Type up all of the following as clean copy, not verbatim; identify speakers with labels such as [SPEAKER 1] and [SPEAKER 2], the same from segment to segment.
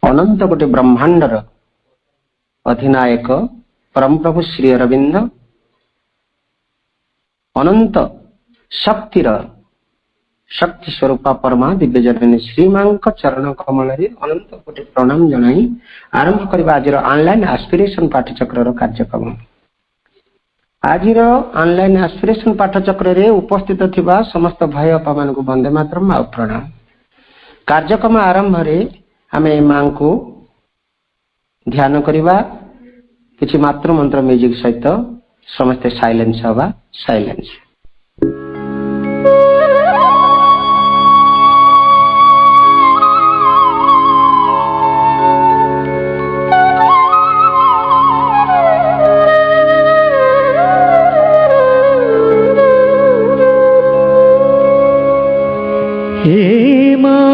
[SPEAKER 1] अनंत कोटि ब्रह्मांडर अधिनायक परम प्रभु श्री अरविंद अनंत शक्तिर शक्ति स्वरूप परमा दिव्य जननी श्रीमां चरण कमल अनंत कोटि प्रणाम जनाई आरंभ करबा आज ऑनलाइन एस्पिरेशन पाठचक्र कार्यक्रम। आज ऑनलाइन एस्पिरेशन पाठचक्र रे उपस्थित थिबा समस्त भाई अपा मान को वंदे मातरम आ प्रणाम। कार्यक्रम आरंभ रे आमे मां को ध्यान करबा किछि मात्र मंत्र म्यूजिक सहित समस्त साइलेंस हवा साइलेंस।
[SPEAKER 2] हे मां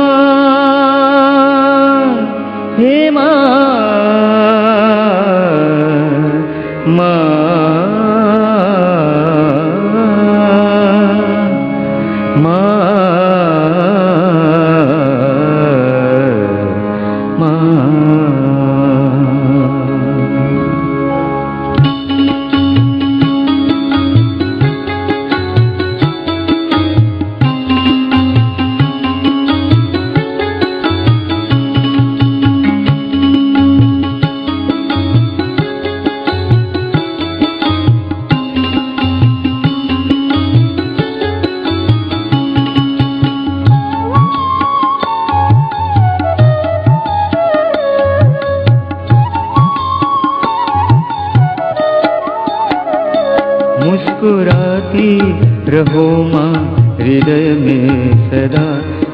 [SPEAKER 2] मुस्कुराती रहो माँ हृदय में सदा,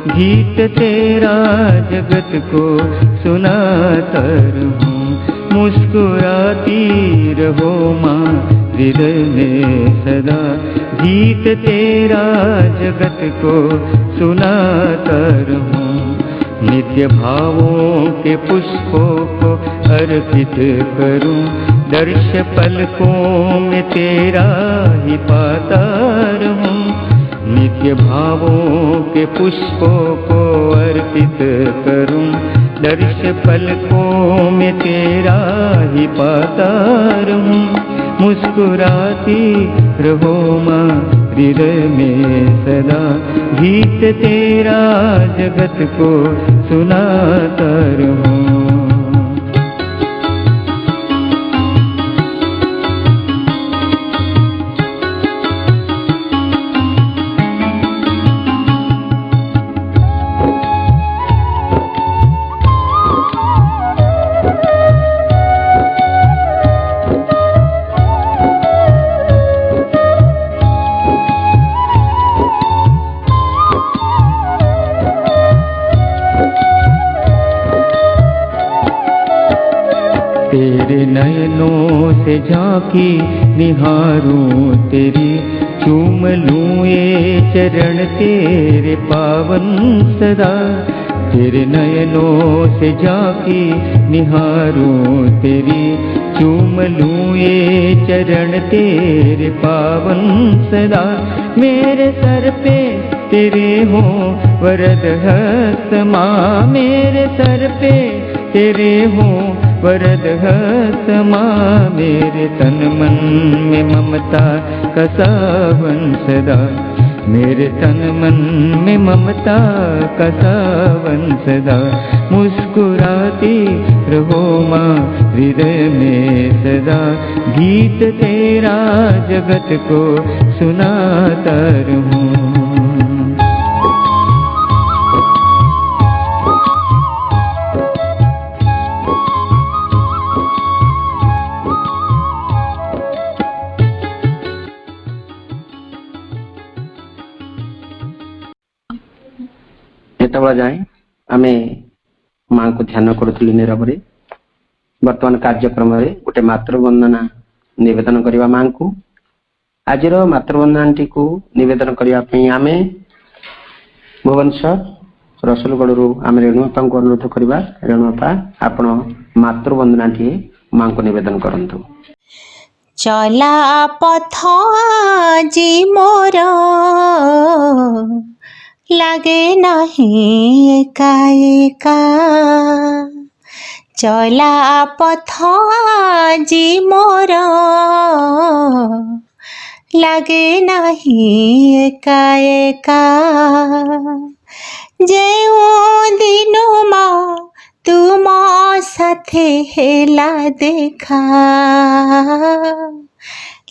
[SPEAKER 2] गीत तेरा जगत को सुनाता रहूं। मुस्कुराती रहो माँ हृदय में सदा, गीत तेरा जगत को सुनाता रहूं। नित्य भावों के पुष्पों को अर्पित करूं, दर्श पलकों में तेरा ही पाता रहूं। नित्य भावों के पुष्पों को अर्पित करूं, दर्श पलकों में तेरा ही पाता रहूं। मुस्कुराती रहो माँ हृदय में सदा, गीत तेरा जगत को सुनाता रहूं। तेरे नयनों से झांकी निहारूं तेरी, चूम लूं ये चरण तेरे पावन सदा। तेरे नयनों से झांकी निहारूं तेरी, चूम लूं ये चरण तेरे पावन सदा। मेरे सर पे तेरे हो वरद हस्त माँ, मेरे सर पे तेरे हो वरद हस्त माँ। मेरे तन मन में ममता का सावन सदा, मेरे तन मन में ममता का सावन सदा। मुस्कुराती रहो माँ हृदय में सदा, गीत तेरा जगत को सुनाता रहूं।
[SPEAKER 1] जेतबेला जाए आमे मां को ध्यान करूँ नीरव। वर्तमान कार्यक्रम रे गोटे मातृ वंदना निवेदन करवा मां को। आज मातृ वंदना को निवेदन करने आमे भुवनेश्वर रसुलगढ़ आम रेणुपा को अनुरोध करवा। रेणुपा आपण मातृ वंदना टी मां को निवेदन करंतु।
[SPEAKER 3] चला पथ जी मोर लागे नहीं एका एका चला पथ आजी मोर लागे नहीं एका एका जेउ दिनु मा तुम साथे हेला देखा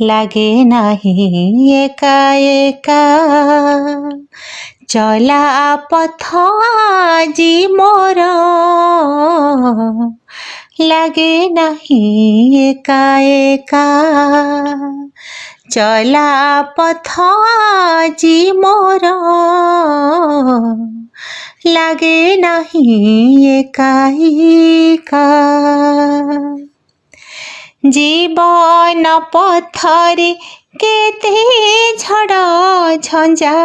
[SPEAKER 3] लागे नहीं एका एका चला पथ आजी मोर लागे नहीं एका एका चला पथ आजी मोर लागे नहीं एका एका जीवन पथरे केते झड़ झंझा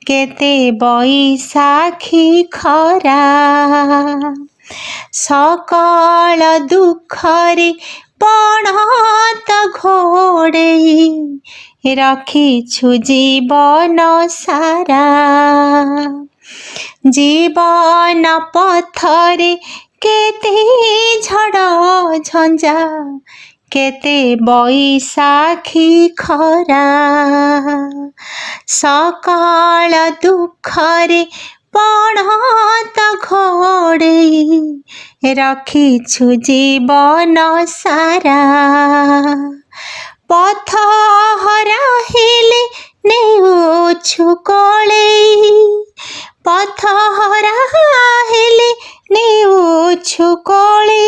[SPEAKER 3] केते बैसाखी खरा सकल दुखरे पणत घोड़े रखिछु जीवन सारा जीवन पथरे केते झड़ झंझा केते बैसाखी खरा सकाल दुखरे पणत घोड़े रखिछु जीवन सारा पथ हराहिले नेउछु कोले पथ हराहिले नेउछु कोले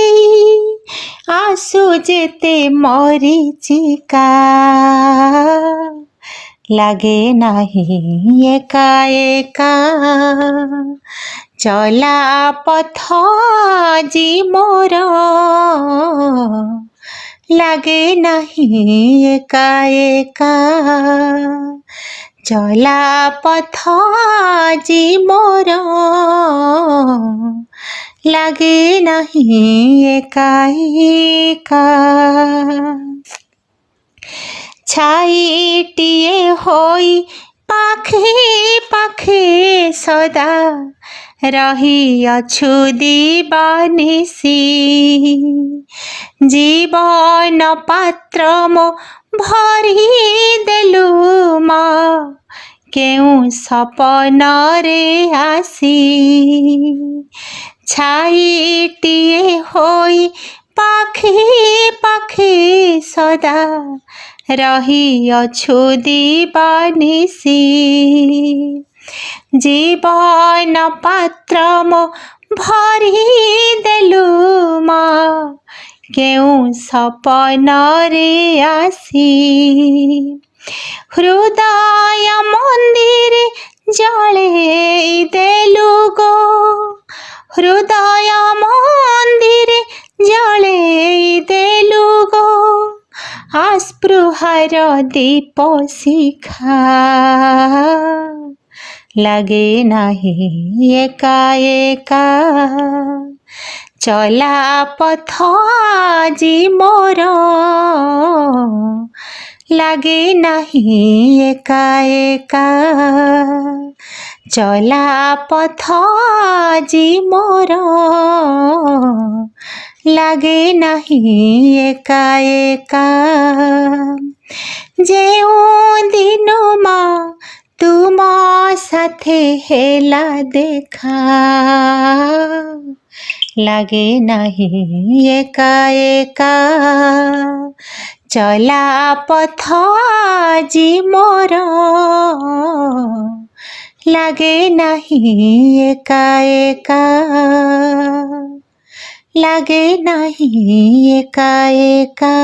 [SPEAKER 3] आसु जेते मरीचिका लागे नहीं एका एका चला पथ आजी मोर लागे नहीं एका एका चला पथ आजी मोर लागे नहीं एका एका छाईटिए होई पाखे पाखे सदा रही अछु दीवानिसी जीवन पात्र मो भरी देलु मा केउ सपन रे आसी छाईटिए होई पाखे पाखे सदा रही अछु दीवानिसी जीवन पात्र मो भरी देलु मा केउ सपन रे आसी हृदय मंदिर जले देलु गो हृदय मंदिर जले देलु गो आस्पृहार दीप शिखा लागे नहीं एका एका चला पथ आजी मोर लागे नहीं एका एका चला पथ आजी मोर लागे नहीं एका एका जेउ दिनु मा तुम साथे हेला देखा लागे नहीं एका एका चला पथ आजी मोर लागे नहीं एका एका लागे नहीं एका एका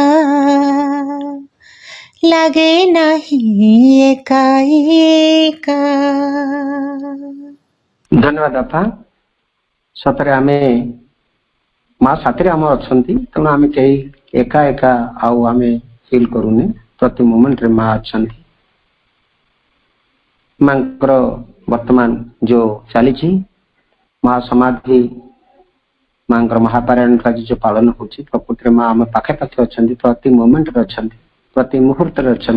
[SPEAKER 3] लागे नहीं एका एका।
[SPEAKER 1] धन्यवाद आपा सतरे आमे माँ साथी आम अच्छा तेणु आम कहीं एका एका आउ आम फिल करूने प्रति मोमेंट रे माँ अच्छा माँ वर्तमान जो चली माँ समाधि माँ महापारायण का जो पालन हो प्रकृति माँ आम पाखे पाखे अच्छा प्रति मोमेंट रे अच्छा प्रति मुहूर्त रे अच्छा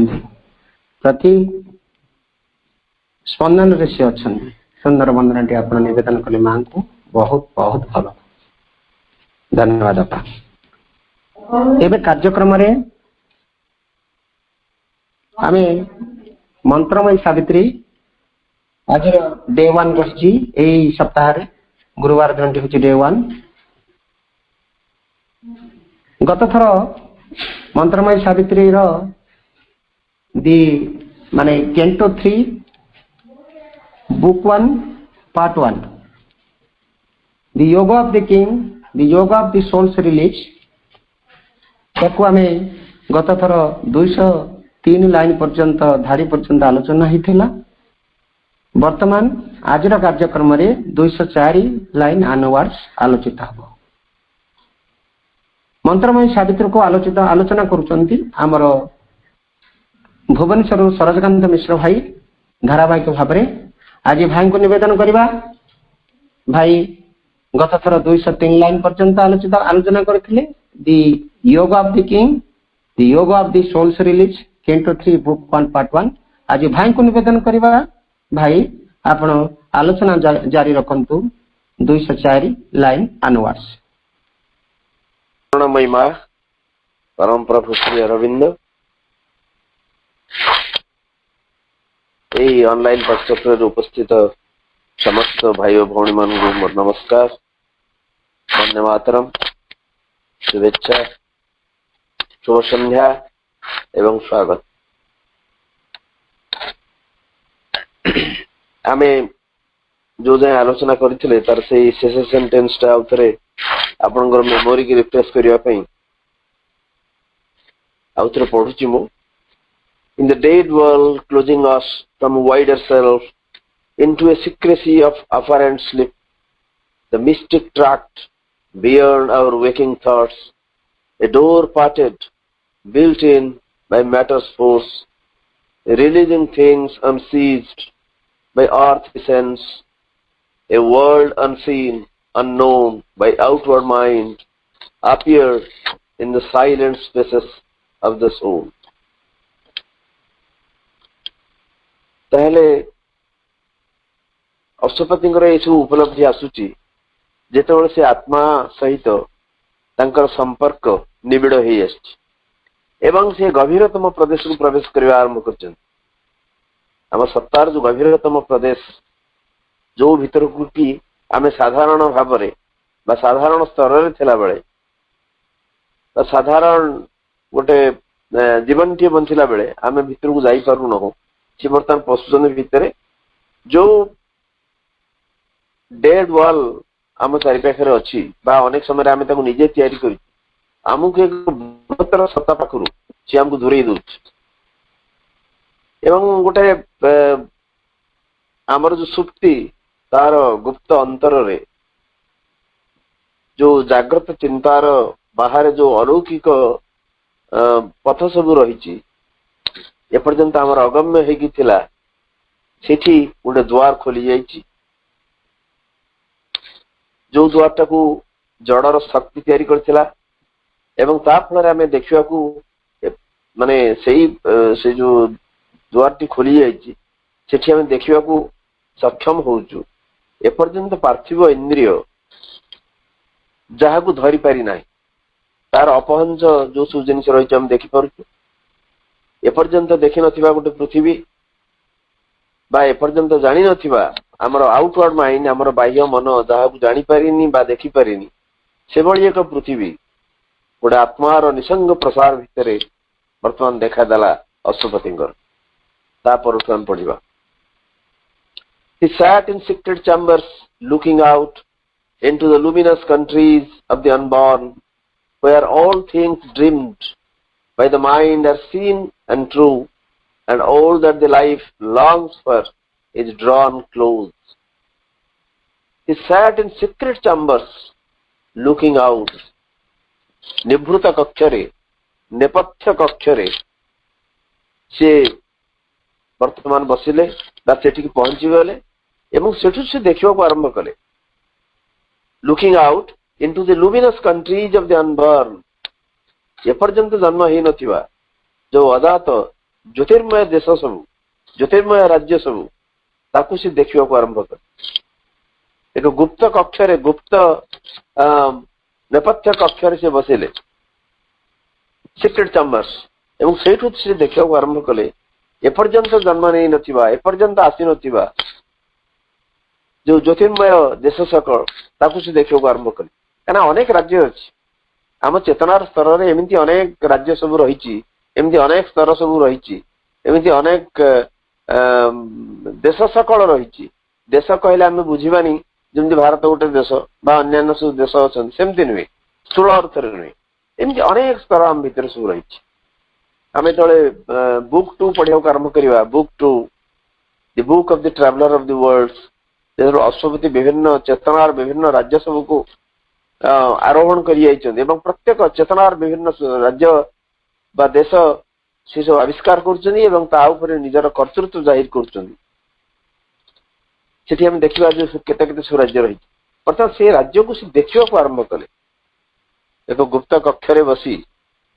[SPEAKER 1] प्रति स्पंदन रे से अछन सुंदर वंदनाटी आपण निवेदन कले मां को बहुत बहुत भल धन्यवाद अपा एबे कार्यक्रम रे आमे मंत्रमय सावित्री आज डे 1 रही एई सप्ताह रे गुरुवार दिन होची डे 1 गत थर मंत्रमय सावित्री रो दी माने canto 3 book 1 part 1 the yoga of the king the yoga of the souls release ताको आमे गत थर 203 लाइन पर्यंत धारी पर्यंत आलोचना हिथिला वर्तमान आज कार्यक्रम रे 204 लाइन आनवर्ड्स आलोचित हबो मंत्रमय सावित्री को आलोचना करूचंती हमर भुवनेश्वर सरजकांत मिश्र भाई धारावाहिक भाव में आज भाई को निवेदन करवा भाई गत थर 203 लाइन पर्यंत आलोचना करथिले the yoga of the king the yoga of the souls release canto 3 book 1 part 1 आज भाई को निवेदन करवा भाई आपण आलोचना जारी रखंतु 204 लाइन आनवर्ड्स
[SPEAKER 4] महिमा परम प्रभु श्री अरविंद এই অনলাইন পাঠচক্রের উপস্থিত সমস্ত ভাই ও ভৌণী মানুষ মোর নমস্কার বন্দে মাতরম শুভেচ্ছা শুভ সন্ধ্যা এবং স্বাগত আমি जो जाए आलोचना करथिले तार से शेष सेंटेंस टा आउथरे आपनकर मेमोरी की रिफ्रेश करिया पई आउथरे पढुची मु in the dead world closing us from wider self into a secrecy of apparent sleep the mystic tract beyond our waking thoughts a door parted built in by matter's force releasing things unseized by earth's sense a world unseen, unknown by outward mind, appeared in the silent spaces of the soul. ताहले अष्टपतिंकर ये सब उपलब्धि आसुची जेतेबेले से आत्मा सहित तांकर संपर्क निबिड़ होई आछि एवं से गभीरतम प्रदेश को प्रवेश करबा आरंभ करछन हम सत्तार जो गभीरतम प्रदेश जो भीतर को कि आमे साधारण भाव रे बा साधारण स्तर रे थिला बेले साधारण गोटे जीवन टी बंचिला बेले आमे भीतर को जाई पारु न हो से बर्तमान पशुजन भीतर जो डेड वॉल आम चारि पाखरे अछि बा अनेक समय आमे ताको निजे तयारी करि आमुक एक बृहत्तर सत्ता पाखरु से हमको दूरेई दउछ एवं गोटे आमर जो सुप्ति तार गुप्त अंतर रे जो जागृत चिंतार बाहर जो अलौकिक पथ सब रही एपर्यंत आमर अगम्य हेगी थिला सेठी गोटे द्वार खोली जाइछि जो द्वार टाकू जड़र शक्ति तैयारी करथिला एवं ता फल आमे देखिया को माने से जो द्वार टी खोली जाइछि सेठी आमे देखिया को सक्षम होउछु एपर्यंत पार्थिव इंद्रिय जहा को धरी पारि नाही तार अपहंस जो सब जिनिस रही हम देखि पारुछु एपर्यंत देखि नथिबा गोटे पृथ्वी बा एपर्यंत जानि नथिबा हमर आउटवर्ड माइंड हमर बाह्य मन जहा को जानि पारिनी बा देखि पारिनी से भली एक पृथ्वी गोटे आत्मार निसंग प्रसार भितरे वर्तमान देखा देला अशुभतिंगर ता पर हम पढिबा He sat in secret chambers looking out into the luminous countries of the unborn, where all things dreamed by the mind are seen and true, and all that the life longs for is drawn close. He sat in secret chambers looking out. Nibhruta kakshare, nepathya kakshare, से वर्तमान बसिले बा सेठी पहुंची गले एवं सेठु से देखिबा को आरंभ कले looking out into the luminous countries of the unborn एपर्यंत जन्म ही नथिबा जो अजात ज्योतिर्मय देश सब ज्योतिर्मय राज्य सब ताकू से देखा आरंभ कर एक गुप्त कक्षरे गुप्त नेपथ्य कक्षरे से बसेले सिक्रेट चैम्बर्स एवं सेठू से देखा आरंभ कले एपर्यंत जन्म नहीं नथिबा एपर्यंत आसी नथिबा जो ज्योतिर्मय देश सकल ताकू से देखा आरंभ कले कहना अनेक राज्य अच्छी आम चेतनार स्तर में एमती अनेक राज्य सब रही एमती अनेक स्तर सब रही एमती अनेक देश सकल रही देश कहले आम बुझानी जमी भारत गोटे देश अन्य सब देश अच्छा सेमती नुहे स्थूल अर्थ नुहे एमती अनेक स्तर आम भितर सब रही आम जो बुक 2 पढ़ा आरंभ करवा book 2 the book of the traveller of the world Ashwapati विभिन्न चेतनार विभिन्न राज्य सब को आरोहण कर प्रत्येक चेतनार विभिन्न राज्य बा देश से सब आविष्कार कर निजर कर्तृत्व जाहिर कर देखा जो केते सब राज्य रही अर्थात से राज्य को से देखा आरंभ कले एक गुप्त कक्षरे बसी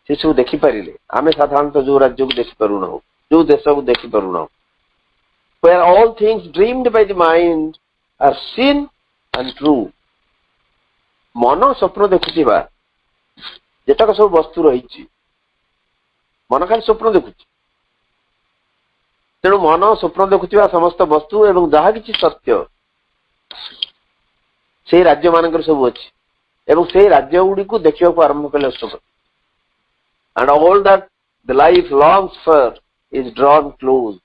[SPEAKER 4] से सब देखिपारे आम साधारणतः जो राज्य को देखिपारूना जो देश को देखिपारूना where all things dreamed by the mind are seen and true मन स्वप्न देखुवा जेटाक सब वस्तु रही मन खाली स्वप्न देखु तेणु मन स्वप्न देखुवा समस्त वस्तु एवं जहाँ कि सत्य से राज्य मान सब अच्छी एवं से राज्य गुड़ी को देखा आरंभ कले अष्टपति and all that the life longs for is drawn close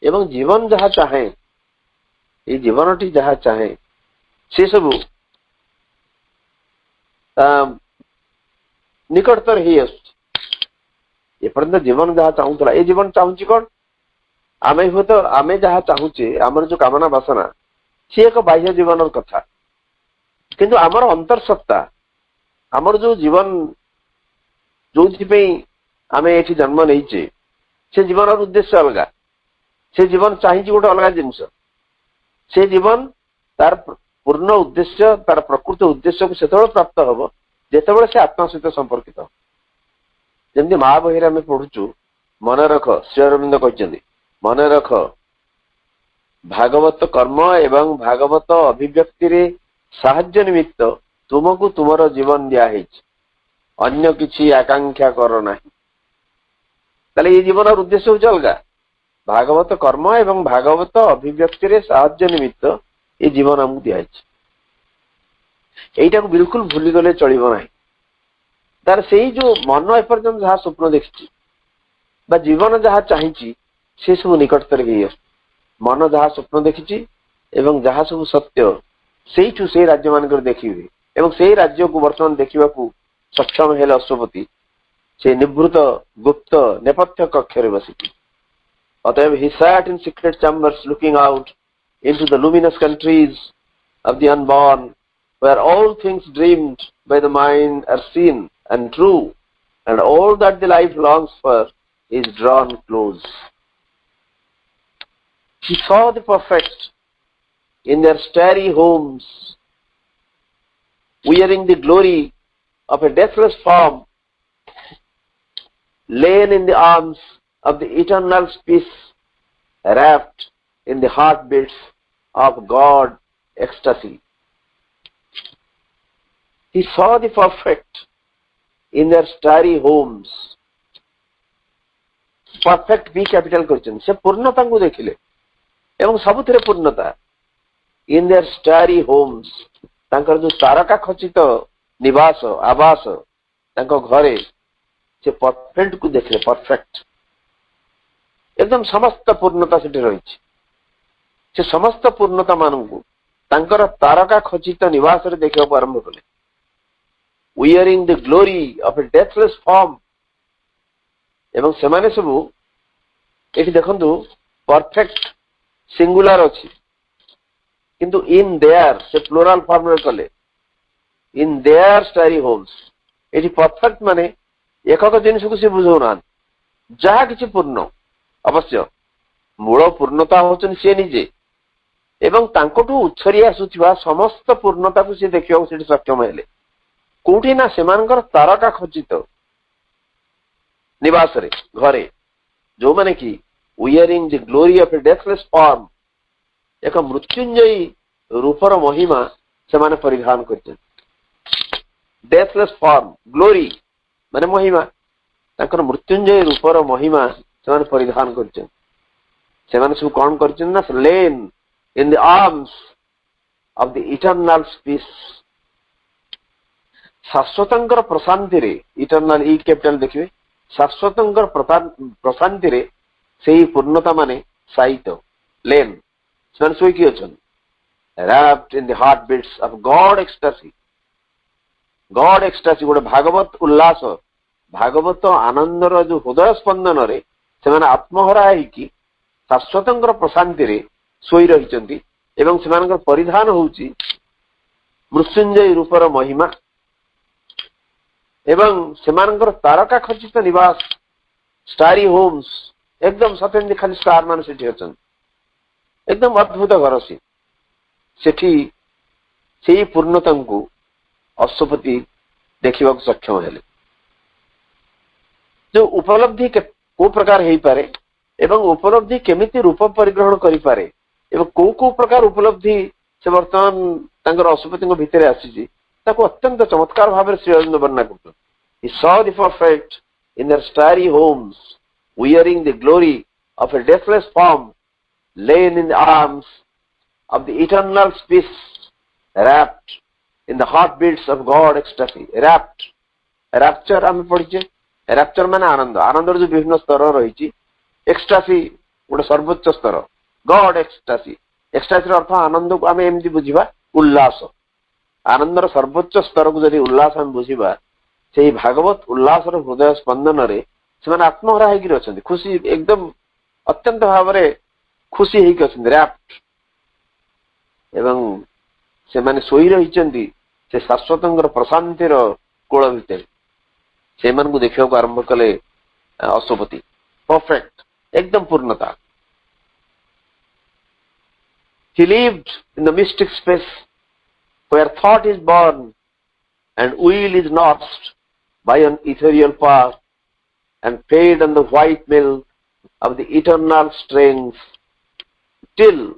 [SPEAKER 4] एवं जीवन जहाँ चाहे ये जीवनटी जहाँ चाहे से सब निकटतर ही एपर्यंत जीवन जहाँ चाहूला ये जीवन चाहूँ कौन आमे हुए तो आमे जहाँ चाहूचे आमर जो कामना बासना सी एक बाह्य जीवन कथा किंतु आमर अंतरसत्ता आमर जो जीवन जो आमे ये जन्म नहीं से जीवन उद्देश्य अलग से जीवन चाहिए गोटे अलग जिनस से जीवन तार पूर्ण उद्देश्य तार प्रकृत उद्देश्य को सेत प्राप्त हम जिते से आत्मा सहित संपर्कित जमी महाबही आम पढ़ुचु मन रख श्री अरविंद कहते मन रख भागवत कर्म एवं भागवत अभिव्यक्ति रे साहाय्य निमित्त तुमको तुमर जीवन दिखाई अन्य किसी आकांक्षा कर ना ये जीवन और उद्देश्य हूँ अलग भागवत कर्म एवं भागवत अभिव्यक्ति रे साहाय्य निमित्त ये जीवन आमको दिखाई यहीटा को बिल्कुल भूली गले चलो ना तार से जो मन एपर्यंत जहाँ स्वप्न देखी जीवन जहाँ चाहिए से सब निकटतर मन जहाँ स्वप्न देखी एवं जहाँ सब सत्य से राज्य मान देखिए एवं से राज्य को वर्तमान देखा सक्षम है अश्वपति से निवृत गुप्त नेपथ्य कक्षरे बसिकी अतएव he sat in secret chambers looking out into the luminous countries of the unborn where all things dreamed by the mind are seen and true and all that the life longs for is drawn close. He saw the perfect in their starry homes wearing the glory of a deathless form lain in the arms of the eternal peace wrapped in the heartbeats of God ecstasy. He saw the perfect in their starry homes. Perfect B capital question. से पूर्णता को देखिले एवं सबुथिरे पूर्णता in their starry homes तांकर जो तारका खचित निवास आवास तांको घरे से परफेक्ट को देखले परफेक्ट एकदम समस्त पूर्णता से रही से समस्त पूर्णता मानू तांकर तारका खचित निवास रे देखा आरंभ कले wearing the glory of a deathless form एवं सेमाने सबू एठी देखंतु परफेक्ट सिंगुलर अछि किंतु इन देयर से प्लुरल फॉर्म रे कले इन देयर स्टारी होम्स एठी परफेक्ट माने एकक जिनिस को से बुझौना जहा किछि पूर्ण अवश्य मूल पूर्णता होचन से निजे एवं तांकोटू उछरी आसुथिबा समस्त पूर्णता को से देखियो सेठी सक्षम हेले कोठी ना सेमानकर तारका खचित निवास रे घरे जो माने कि wearing the glory of a deathless form ଏକ ମୃତ୍ୟୁଞ୍ଜୟୀ ରୂପର ମହିମା ସେମାନେ ପରିଧାନ କରିଛନ୍ତି। ଡେଥଲେସ୍ ଫର୍ମ, ଗ୍ଲୋରି ମାନେ ମହିମା, ତାଙ୍କର ମୃତ୍ୟୁଞ୍ଜୟୀ ରୂପର ମହିମା ସେମାନେ ପରିଧାନ କରିଛନ୍ତି। ସେମାନେ ସବୁ କଣ କରିଛନ୍ତି ନା, lain in the arms of the eternal peace, ଶାଶ୍ୱତଙ୍କର ପ୍ରଶାନ୍ତିରେ, ଇଟର୍ନାଲ ଇ କ୍ୟାପିଟାଲ ଦେଖିବେ, ଶାଶ୍ୱତଙ୍କର ପ୍ରଶାନ୍ତିରେ ସେଇ ପୂର୍ଣ୍ଣତା ମାନେ ସାଇତ, ଲେନ୍, ସେମାନେ ଶୋଇକି ଅଛନ୍ତି। wrapped in the heartbeats of God ecstasy, God ecstasy ଗୋଟେ ଭାଗବତ ଉଲ୍ଲାସ, ଭାଗବତ ଆନନ୍ଦର ଯୋଉ ହୃଦୟ ସ୍ପନ୍ଦନରେ ସେମାନେ ଆତ୍ମହରା ହେଇକି ଶାଶ୍ୱତଙ୍କର ପ୍ରଶାନ୍ତିରେ ଶୋଇ ରହିଛନ୍ତି ଏବଂ ସେମାନଙ୍କର ପରିଧାନ ହଉଛି ମୃତ୍ୟୁଞ୍ଜୟୀ ରୂପର ମହିମା ଏବଂ ସେମାନଙ୍କର ତାରକା ଖଚିତ ନିବାସ, ଷ୍ଟାରୀ ହୋମ୍ସ, ଏକଦମ ସତେନ୍ତି ଖାଲି ଷ୍ଟାର ମାନେ ସେଠି ଅଛନ୍ତି, ଏକଦମ ଅଦ୍ଭୁତ ଘର ସେ। ସେଠି ସେଇ ପୂର୍ଣ୍ଣତାଙ୍କୁ ଅଶ୍ୱପତି ଦେଖିବାକୁ ସକ୍ଷମ ହେଲେ। ଯୋଉ ଉପଲବ୍ଧି କୋଉ ପ୍ରକାର ହେଇପାରେ ଏବଂ ଉପଲବ୍ଧି କେମିତି ରୂପ ପରିଗ୍ରହଣ କରିପାରେ ଏବଂ କୋଉ କୋଉ ପ୍ରକାର ଉପଲବ୍ଧି ସେ ବର୍ତ୍ତମାନ ତାଙ୍କର ଅଶ୍ୱପତିଙ୍କ ଭିତରେ ଆସିଛି, ତାକୁ ଅତ୍ୟନ୍ତ ଚମତ୍କାର ଭାବରେ ଶ୍ରୀ ଅରବିନ୍ଦ ବର୍ଣ୍ଣନା କରୁଛନ୍ତି। He saw the prophet in their starry homes, wearing the glory of a deathless form, lain in the arms of the eternal peace, wrapped in the heartbeats of God ecstasy. Wrapped, rapture ଆମେ ପଢିଛେ, rapture ମାନେ ଆନନ୍ଦ, ଆନନ୍ଦର ଯୋଉ ବିଭିନ୍ନ ସ୍ତର ରହିଛି, ଏକ୍ସଟାସି ଗୋଟେ ସର୍ବୋଚ୍ଚ ସ୍ତର, God ecstasy, ଏକ୍ସଟାସିର ଅର୍ଥ ଆନନ୍ଦକୁ ଆମେ ଏମିତି ବୁଝିବା ଉଲ୍ଲାସ, ଆନନ୍ଦର ସର୍ବୋଚ୍ଚ ସ୍ତରକୁ ଯଦି ଉଲ୍ଲାସ ଆମେ ବୁଝିବା, ସେଇ ଭାଗବତ ଉଲ୍ଲାସର ହୃଦୟ ସ୍ପନ୍ଦନରେ ସେମାନେ ଆତ୍ମହରା ହେଇକି ଅଛନ୍ତି, ଖୁସି, ଏକଦମ ଅତ୍ୟନ୍ତ ଭାବରେ ଖୁସି ହେଇକି ଅଛନ୍ତି, ରାପ୍ଟ, ଏବଂ ସେମାନେ ଶୋଇ ରହିଛନ୍ତି ସେ ଶାଶ୍ୱତଙ୍କର ପ୍ରଶାନ୍ତିର କୋଳ ଭିତରେ। ସେମାନଙ୍କୁ ଦେଖିବାକୁ ଆରମ୍ଭ କଲେ ଅଶ୍ୱପତି, ପରଫେକ୍ଟ, ଏକଦମ ପୂର୍ଣ୍ଣତା। He lived in the mystic space where thought is born and will is nursed by an ethereal power and fed on the white milk of the eternal strength till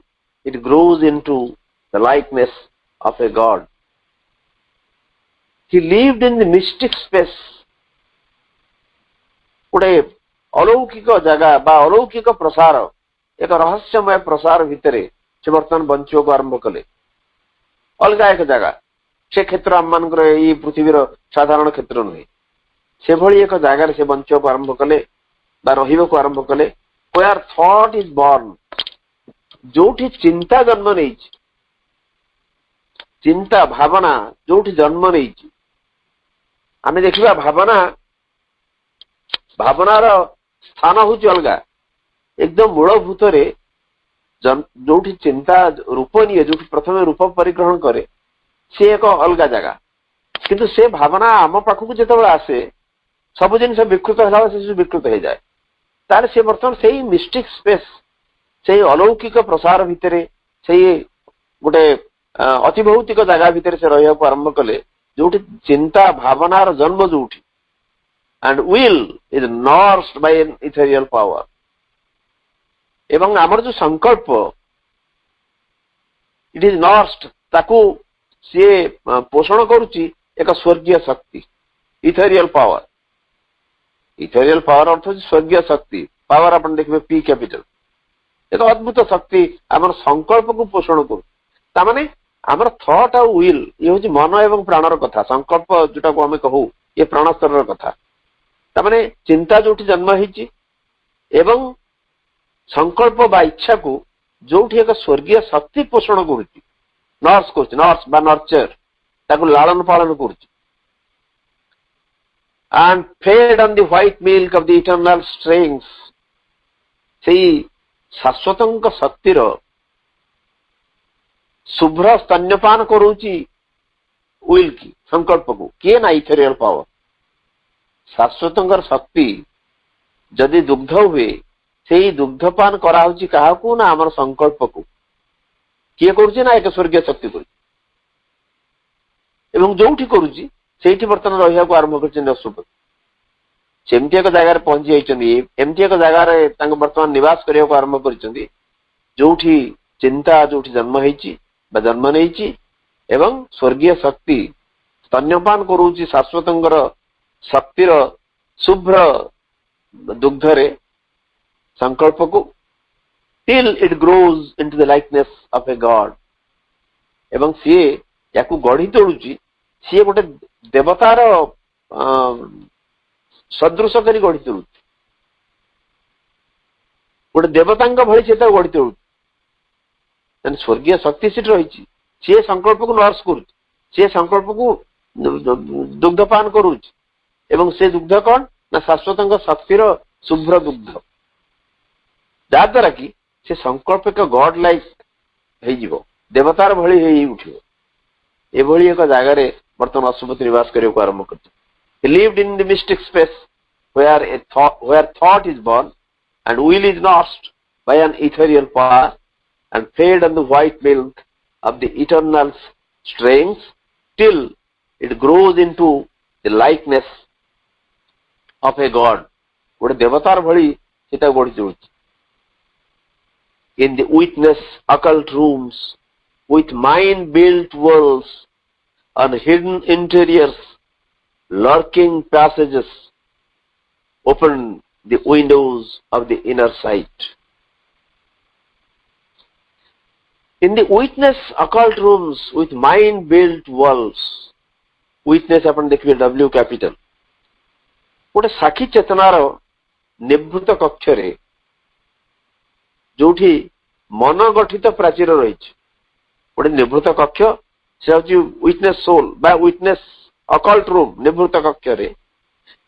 [SPEAKER 4] it grows into the likeness of a God. He lived in the mystic space, ଗୋଟେ ଅଲୌକିକ ଜାଗା ବା ଅଲୌକିକ ପ୍ରସାର, ଏକ ରହସ୍ୟମୟ ପ୍ରସାର ଭିତରେ ସେ ବର୍ତ୍ତମାନ ବଞ୍ଚିବାକୁ ଆରମ୍ଭ କଲେ। ଅଲଗା ଏକ ଜାଗା, ସେ କ୍ଷେତ୍ର ଆମମାନଙ୍କର ଏଇ ପୃଥିବୀର ସାଧାରଣ କ୍ଷେତ୍ର ନୁହେଁ, ସେଭଳି ଏକ ଜାଗାରେ ସେ ବଞ୍ଚିବାକୁ ଆରମ୍ଭ କଲେ ବା ରହିବାକୁ ଆରମ୍ଭ କଲେ। where thought is born, ଯୋଉଠି ଚିନ୍ତା ଜନ୍ମ ନେଇଛି, ଚିନ୍ତା ଭାବନା ଯୋଉଠି ଜନ୍ମ ନେଇଛି, ଆମେ ଦେଖିବା ଭାବନାର ସ୍ଥାନ ହଉଛି ଅଲଗା, ଏକଦମ ମୂଳଭୂତରେ ଯୋଉଠି ଚିନ୍ତା ରୂପ ନିଏ, ଯୋଉଠି ପ୍ରଥମେ ରୂପ ପରିଗ୍ରହଣ କରେ, ସେ ଏକ ଅଲଗା ଜାଗା। କିନ୍ତୁ ସେ ଭାବନା ଆମ ପାଖକୁ ଯେତେବେଳେ ଆସେ, ସବୁ ଜିନିଷ ବିକୃତ ହେଲା ସେ ସବୁ ବିକୃତ ହେଇଯାଏ। ତାହେଲେ ସେ ବର୍ତ୍ତମାନ ସେଇ ମିଷ୍ଟିକ ସ୍ପେସ୍, ସେଇ ଅଲୌକିକ ପ୍ରସାର ଭିତରେ, ସେଇ ଗୋଟେ ଅତି ଭୌତିକ ଜାଗା ଭିତରେ ସେ ରହିବାକୁ ଆରମ୍ଭ କଲେ, ଯୋଉଠି ଚିନ୍ତା ଭାବନାର ଜନ୍ମ ଯୋଉଠି, and will is nursed by an ethereal power, ଏବଂ ଆମର ଯୋଉ ସଂକଳ୍ପ, it is nursed, ତାକୁ ସିଏ ପୋଷଣ କରୁଛି ଏକ ସ୍ୱର୍ଗୀୟ ଶକ୍ତି, ଇଥେରିଆଲ ପାୱାର। ଇଥେରିଆଲ ପାୱାର ଅର୍ଥ ହଉଛି ସ୍ୱର୍ଗୀୟ ଶକ୍ତି, ପାୱାର ଆପଣ ଦେଖିବେ ପି କ୍ୟାପିଟାଲ, ଏକ ଅଦ୍ଭୁତ ଶକ୍ତି ଆମର ସଂକଳ୍ପକୁ ପୋଷଣ କରୁଛି। ତାମାନେ ଆମର ଥଟ୍ ଆଉ ୱିଲ୍, ଇଏ ହଉଛି ମନ ଏବଂ ପ୍ରାଣର କଥା, ସଂକଳ୍ପ ଯୋଉଟାକୁ ଆମେ କହୁ, ଇଏ ପ୍ରାଣ ସ୍ତରର କଥା। ତାମାନେ ଚିନ୍ତା ଯୋଉଠି ଜନ୍ମ ହେଇଛି ଏବଂ ସଂକଳ୍ପ ବା ଇଚ୍ଛାକୁ ଯୋଉଠି ଏକ ସ୍ୱର୍ଗୀୟ ଶକ୍ତି ପୋଷଣ କରୁଛି, ନର୍ସ କରୁଛି, ନର୍ସ ବା ନର୍ଚର, ତାକୁ ଲାଳନ ପାଳନ କରୁଛି। and fed on the white milk of the eternal strength, ସେଇ ଶାଶ୍ୱତଙ୍କ ଶକ୍ତିର ଶୁଭ୍ର ସ୍ତନ୍ୟପାନ କରୁଛି ୱିଲ୍ କି, ସଂକଳ୍ପକୁ, କିଏ ନା ଇଥେରିଆଲ ପାୱାର। ଶାଶ୍ୱତଙ୍କର ଶକ୍ତି ଯଦି ଦୁଗ୍ଧ ହୁଏ, ସେଇ ଦୁଗ୍ଧପାନ କରାହଉଛି କାହାକୁ ନା ଆମର ସଂକଳ୍ପକୁ। କିଏ କରୁଛି ନା ଏକ ସ୍ୱର୍ଗୀୟ ଶକ୍ତି କରୁଛି, ଏବଂ ଯୋଉଠି କରୁଛି ସେଇଠି ବର୍ତ୍ତମାନ ରହିବାକୁ ଆରମ୍ଭ କରିଛନ୍ତି ଅଶ୍ୱପତି। ସେମିତି ଏକ ଜାଗାରେ ପହଞ୍ଚି ଯାଇଛନ୍ତି, ଏମିତି ଏକ ଜାଗାରେ ତାଙ୍କ ବର୍ତ୍ତମାନ ନିବାସ କରିବାକୁ ଆରମ୍ଭ କରିଛନ୍ତି, ଯୋଉଠି चिंता जो जन्म होती जन्म नहीं एवं स्वर्गीय शक्ति स्तन्यपान करूची शाश्वतंगर शक्तिर शुभ्र दुग्ध रे संकल्प को till it grows into the likeness of a god एवं सी या गढ़ी तोड़ुची सी गोटे देवतार सदृश कर गढ़ी तोड़ुची गोटे देवतांग भली से गढ़ी तोड़ुची स्वर्गीय शक्ति सीट रही सी संकल्प को नर्स करुच्ची सी संकल्प को दुग्धपान करुच्ची एवं से दुग्ध कौन ना शाश्वत शक्तिर शुभ्र दुग्ध जहाद्वारा कि से संकल्प एक गॉड लाइक हो देवतार भली उठियो एभली एक जगह रे वर्तमान अशुभति निवास करने को आरंभ कर he lived in the mystic space where thought is born and will is nursed by an ethereal power and fed on the white milk of the eternal strength till it grows into the likeness of a god गोटे देवतार भली सेटा गढ़ी जोड़ुची in the witness occult rooms with mind built worlds and hidden interiors lurking passages open the windows of the inner sight in the witness occult rooms with mind built worlds witness अपन देखिए W capital गोटे साक्षी चेतनार निभृत कक्ष रे जोठी मन गठित प्राचीर रही गोटे निभृत कक्ष से विटनेस सोल बा विटनेस अकल्ट रूम निभृत कक्ष रे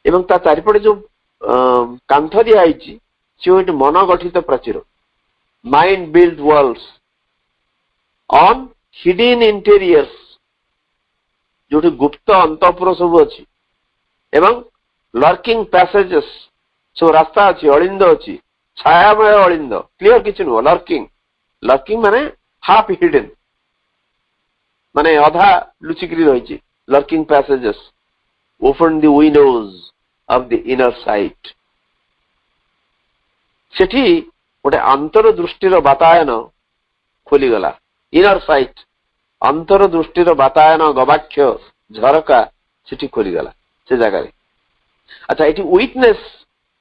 [SPEAKER 4] एवं ता चारिपटे जो कांथ दिखाई सी मन गठित प्राचीर mind build worlds on hidden interiors जोठी गुप्त अंतपुर सब अच्छी एवं लर्किंग पैसेजेस सब रास्ता अच्छी अलिंद अच्छी छायामय अलिंद क्लियर किसी नुह लर्किंग लर्किंग माने हाफ हिडन माने अधा लुचिकी रही lurking passages open the windows of the inner sight सेठी गोटे अंतर्दृष्टिर वातायन खोलीगला इनर साइट अंतर्दृष्टिर वातायन गवाक्ष झरका सेठी खोलीगला से जगह अच्छा ये विटनेस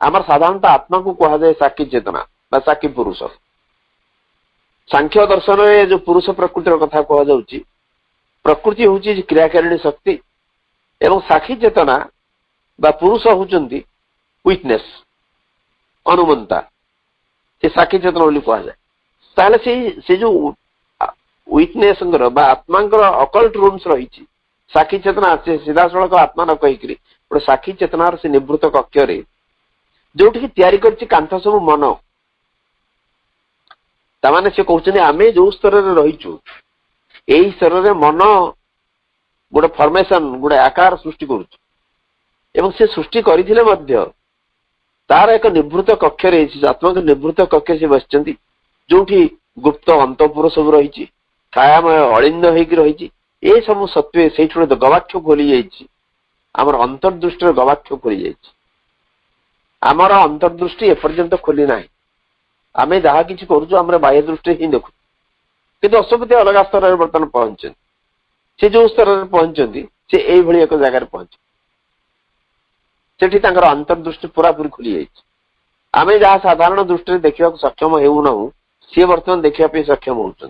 [SPEAKER 4] आमर साधारणतः आत्मा को कहा जाए साक्षी चेतना साक्षी पुरुष सांख्य दर्शन में जो पुरुष प्रकृतिर कथा कह जाउची प्रकृति हूँ क्रियाकारिणी शक्ति एवं साक्षी चेतना बा पुरुष होचंती विटनेस अनुमंता से साक्षी चेतना बोली कह जाए ताहले से जो विटनेस बा आत्मा अकल्ट रूम्स रही साक्षी चेतना से सीधा सड़क आत्मा न कहीकि गोटे साक्षी चेतनार से निवृत्त कक्ष जोटि तैयारी करछि कांथ सब मन तामाने से कहउछने आमे जो स्तर रे रहिछु एई स्तर रे मन गोटे फॉर्मेशन गोटे आकार सृष्टि करूछु एवं से सृष्टि करिथिले मध्य तार एक निवृत्त कक्ष रे आत्मा के निवृत्त कक्ष से बसचंती जोटि गुप्त अंतपुर सब रहिछि छायामय अलिंद होइकि रहिछि ए सब सत्वे सेठुरे गवाक्ष खोली जाइछि आमर अंतर्दृष्टि गवाक्ष खोली जाइछि आमर अंतर्दृष्टि एपर्यंत खोली ना आमे जहाँ किसी करूँ आम बाह्य दृष्टि ही देखु कि अशुभति अलग स्तर में बर्तमान पहुंचे से जो स्तर में पहुंचती से यही एक जगह पहुंचे से अंतर्दृष्टि पूरा पूरी खोली जाइए आमे जहाँ साधारण दृष्टि देखा सक्षम होना सी बर्तमान देखा सक्षम होती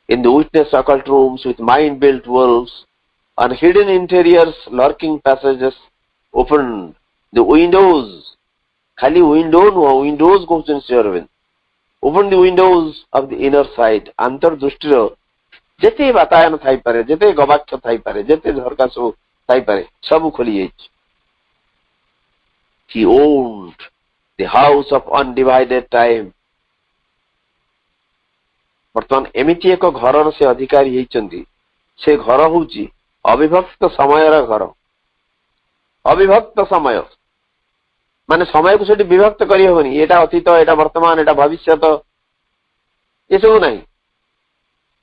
[SPEAKER 4] in the witness occult rooms with mind built worlds and hidden interiors lurking passages open the windows खाली विंडो नुह विंडोज कहते Shri Aurobindo open the windows of the inner side अंतर्दृष्टि जेते वातायन थाई पारे जेते गवाक्ष थाई पारे जेते झरका सब थाई पारे सब खोली जाइछि he owned the house of undivided time वर्तमान एमिति एक घर से अधिकारी होइचंती से घर होउची अविभक्त समय घर अविभक्त समय माने समय को सेठी विभक्त करी होनी एटा अतीत एटा वर्तमान एटा भविष्य ये सब नहीं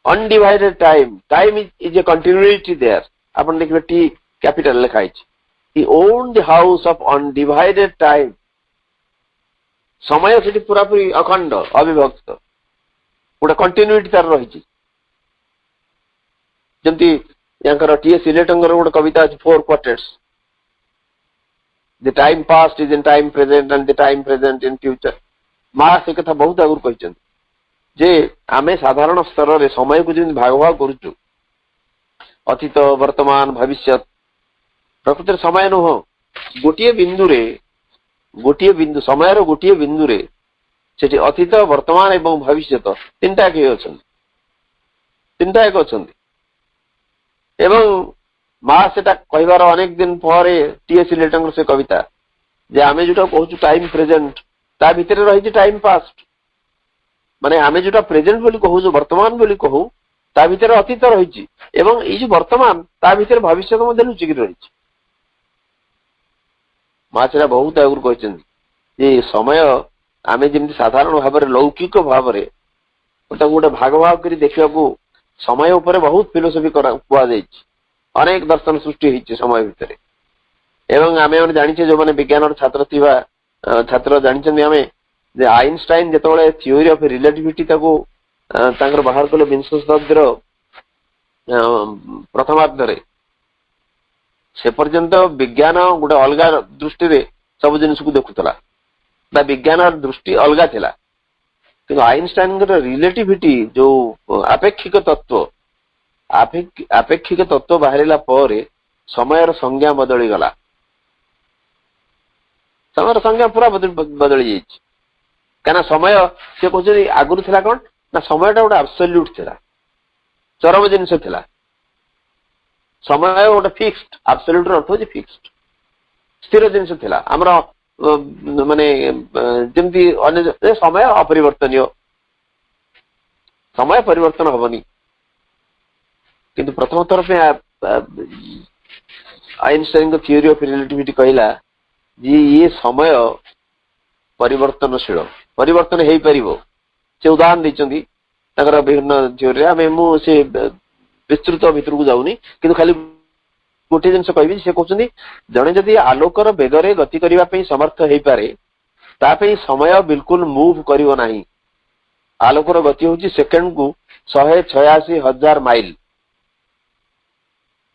[SPEAKER 4] undivided time is a continuity there अपन देखबे टी कैपिटल लिखा है he owned the house of undivided time समय सेठी पूरा पूरी अखंड अविभक्त गोटे कंटिन्यूटी तार रही जमती टीएस इलियटଙ୍କର ଗୋଟେ कविता ଅଛି 4 quartets the time past is in time present and the time present in future माँ से कथा बहुत आगुर कहते जे आमे साधारण स्तर रे समय को जमी भाग भाग करूचु अतीत वर्तमान भविष्य प्रकृति समय नुह गोटे बिंदु समय रो गोटे बिंदु रे सेठी अतीत वर्तमान एवं भविष्य तीनटा के तीनटा एक अछंती एवं माँ सेटा कहबार अनेक दिन पर टीएस इलियटଙ୍କର से कविता जे आमे जोटा कहूछु टाइम प्रेजेंट ता भितर रही टाइम पास्ट माने आमे जोटा प्रेजेंट बोली कहूछु वर्तमान बोली कहू ता भितर अतीत रही एवं ये जो वर्तमान ता भितर भविष्य मध्य लुचिक रही माँ सेटा बहुत आगुर कहते ये समय आमे जमी साधारण भाव लौकिक भाव गोटे भाग भाग कर देखा समय उपर बहुत फिलोसफी कहुई अनेक दर्शन सृष्टि होती समय भितर एवं आम जाने जो मैंने विज्ञान छात्र छात्र जानते आम आइनस्टाइन जो थियोरी ऑफ रिलेटिविटी बाहर कले विंश शताब्दीर प्रथमार्ध से पर्यंत विज्ञान गोटे अलग दृष्टि सब जिनस को देखुला विज्ञान दृष्टि अलग थिला किंतु आइनस्टाइन रिलेटिविटी जो आपेक्षिक तत्व बाहरिला पर समय संज्ञा बदली गला समय संज्ञा पूरा बदली जाइए क्या समय से कहते आगुरी थिला कौन ना समय गोटे एब्सोल्यूट थिला चरम जिनस थिला समय गोटे फिक्स्ड एब्सोल्यूट अर्थ होची फिक्स्ड स्थिर जिनस थिला हमर माने जमती समय अपरिवर्तनीय समय परिवर्तन हबनी किंतु प्रथम थर पे आइनस्टाइन थियोरी ऑफ रिलेटिविटी कहला जी ये समय परिवर्तनशील परिवर्तन हो पारिबो से उदाहरण देचंदी तकर विभिन्न थियोरी आमे मु से विस्तृत भीतर को जाउनी किंतु खाली गोटे जिन कह से कहते जड़े जदि आलोकर बेगरे गति करने समर्थ हो पारे समय बिल्कुल मूव करिवो नाही आलोकर गति हूँ सेकेंड को 186,000 माइल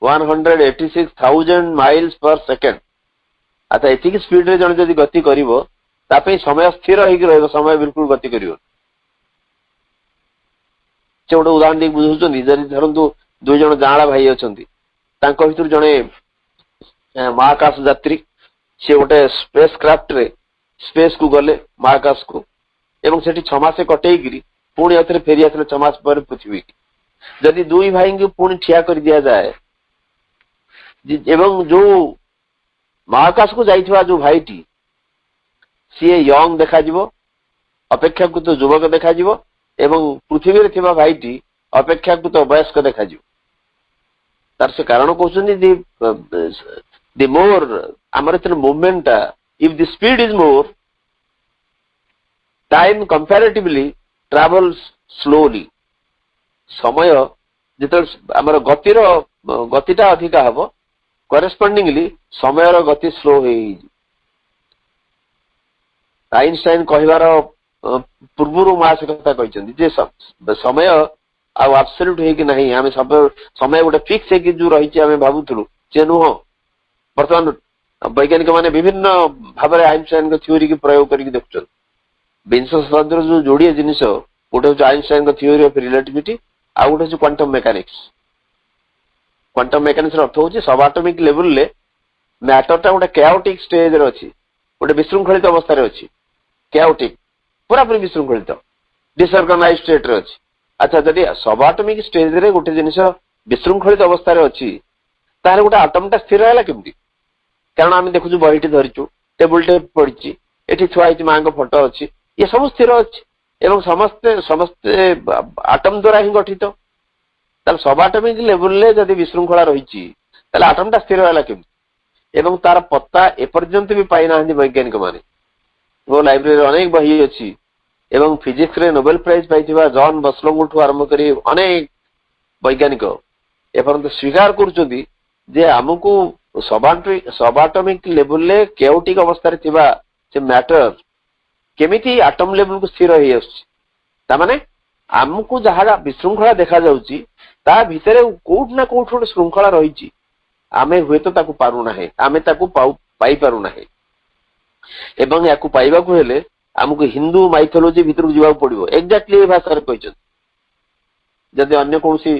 [SPEAKER 4] 186,000 माइल्स पर सेकेंड अच्छा एतिक स्पीड रे जड़े जदि गति करिवो समय स्थिर हो समय बिल्कुल गति करिवो से गोटे उदाहरण दे बुझुचंदी जदि धरंतु दुई जण जांळा भाई अछंती तांको भितर जड़े महाकाश यात्री सी गोटे स्पेस क्राफ्ट रे स्पेस को गले महाकाश को एवं सेठी 6 मास कटेगी पुणी आउथरे फेरी आसले 6 मास पर पृथ्वी जदि दुई भाई को पुणी ठिया कर दिया जाए एवं जो महाकाश को जाइथिबा जो भाईटी सी यंग देखा जिवो अपेक्षाकृत युवक देखा जिवो एवं पृथ्वी रे थिबा भाईटी अपेक्षाकृत वयस्क देखा जिवो तार से कारण कहते दि मोर आमर movement if the speed is more time comparatively travels slowly समय जिते आमर गतिर गतिटा अधिका हम करेस्पॉन्डिंगली समय गति स्लो हो आइनस्टाइन कहबार पूर्व मास कथा कहते समय आउ एब्सोल्यूट है कि नहीं आम सब समय गोटे फिक्स है कि जो रही आम भावुलु से नुह बर्तमान वैज्ञानिक माने विभिन्न भाव में आइनस्टाइन थ्योरी की प्रयोग करके देखुं विंश शताब्दी जो जोड़िए जिनिस गोटे हूँ आइनस्टाइन थ्योरी ऑफ रिलेटिविटी आ गोटे हूँ क्वांटम मेकानिक्स अर्थ हूँ सबआटमिक लेवल ले मैटरटा गोटे कैओटिक स्टेज रे अच्छी गोटे विशृंखलित अवस्था अच्छी कैओटिक पूरा पूरी विशृंखलित डिसऑर्गेनाइज्ड स्टेट रे अच्छी अच्छा जदि सबआटमिक स्टेज रे गोटे जिनिस विशृंखलित अवस्था अच्छी तार गोटे आटमटा स्थिर है केमती कारण आम देखु बहीटी धरीचु टेबुल टे पड़ी ये थुआई माँ फोटो अच्छी ये सब स्थिर अच्छी एवं समस्ते समस्ते आटम द्वारा ही गठित सबआटमिक लेवल जदि विशृंखला रही आटमटा स्थिर है केमती एवं तार पत्ता एपर्यंत भी पाई ना वैज्ञानिक माने वो लाइब्रेरी अनेक बही अच्छी एवं फिजिक्स रे नोबेल प्राइज पाई जॉन बसलोंग ठू आरंभ कर अनेक वैज्ञानिक एपर्यंत स्वीकार कर आमको सबआटमिक लेवल ले केओटिक अवस्था से मैटर केमिति आटम लेवल को स्थिर हो माने आमको जहाँ विशृंखला देखा जाउची ता भितरे कोउठ ना कोउठ गोटे श्रृंखला रही आमे हुए तो ताकू पारू नाही आमे ताकू पाई पारू नाही एवं याकू पाइबाकू हेले आमको हिंदू माइथोलॉजी भितर जीवाक पड़िबो एक्जाक्टली ए भाषा रे कहछन जदि अन्य कोनसी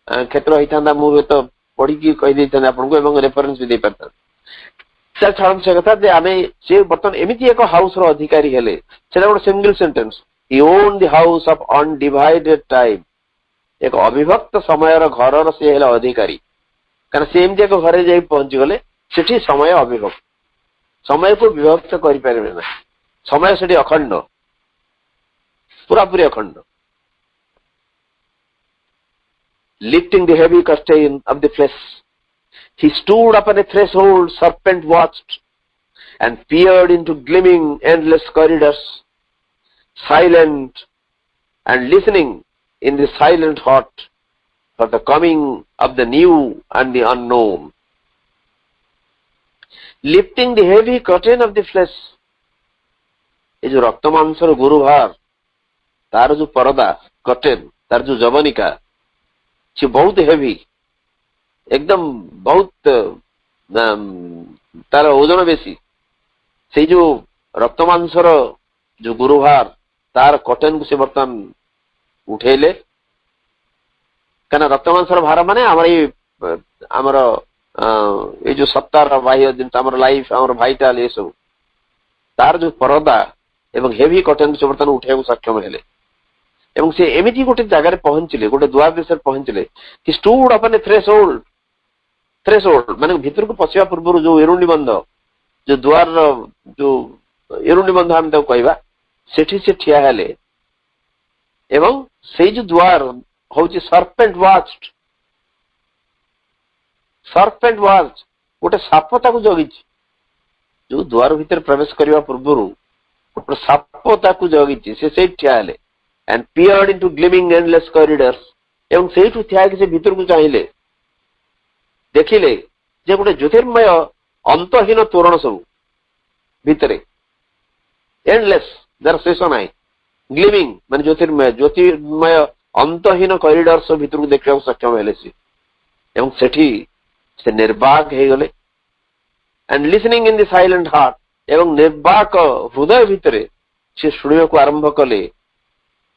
[SPEAKER 4] क्षेत्र होइतांदा मु तो पढ़ी की कहि दैथन आपनको एवं रेफरेंस भी दे परता सर छाड़न से कथा जे आमे से बर्तन एमिति एक हाउस रो अधिकारी हेले सेटा गोटे single sentence he own the house of undivided time एक अविभक्त समय घर रो से हेला अधिकारी कारण से एमती एक घरे जाई पहुंची गले सेठी समय अविभक्त समय को विभक्त करि पारे ना समय सेठी अखंड पूरा पूरी अखंड lifting the heavy curtain of the flesh he stood upon a threshold serpent watched and peered into gleaming endless corridors silent and listening in the silent heart for the coming of the new and the unknown lifting the heavy curtain of the flesh ये जो रक्त मांसर गुरुभार तार जो परदा curtain तार जो जवनिका से बहुत हेवी एकदम बहुत तार ओजन बेसी से जो रक्त मांसर जो गुरुभार तार कर्टेन को से बर्तन उठेले कहना रक्त मांसर भार माने आमर ये जो सत्तार बाह्य जिन आमर लाइफ आमर भाइटाल ये सब तार जो परदा एवं हेवी कर्टेन से बर्तन उठे सक्षम हेले एवं से एमिति गोटे जगह पहुंचले गोटे द्वार देश पहुंचले कि स्टूड अपन थ्रेशोल्ड माने भीतर को पशिया पूर्व जो एरुंडी बंध जो द्वार जो एरुंडी बंध हम तो कहबा सेठी से ठिया हेले एवं से जो द्वार होची सर्पेंट वाच गोटे साप ताकू जगी जो द्वार भीतर प्रवेश करने पूर्व गोटे साप ताकू जगी से ठिया हेले and peered into gleaming endless corridors एवं सेठु थिया कि से भीतर को चाहिए देखिले जे गोटे ज्योतिर्मय अंतहीन तोरण सब भीतरे एंडलेस जर शेष ना ग्लीमिंग मान ज्योतिर्मय अंतहीन कॉरिडोर सब भीतर को देखा सक्षम हेले से एवं सेठी से निर्वाक हे गले and listening in the silent heart एवं निर्वाक हृदय भीतरे से सुनिया को आरंभ कले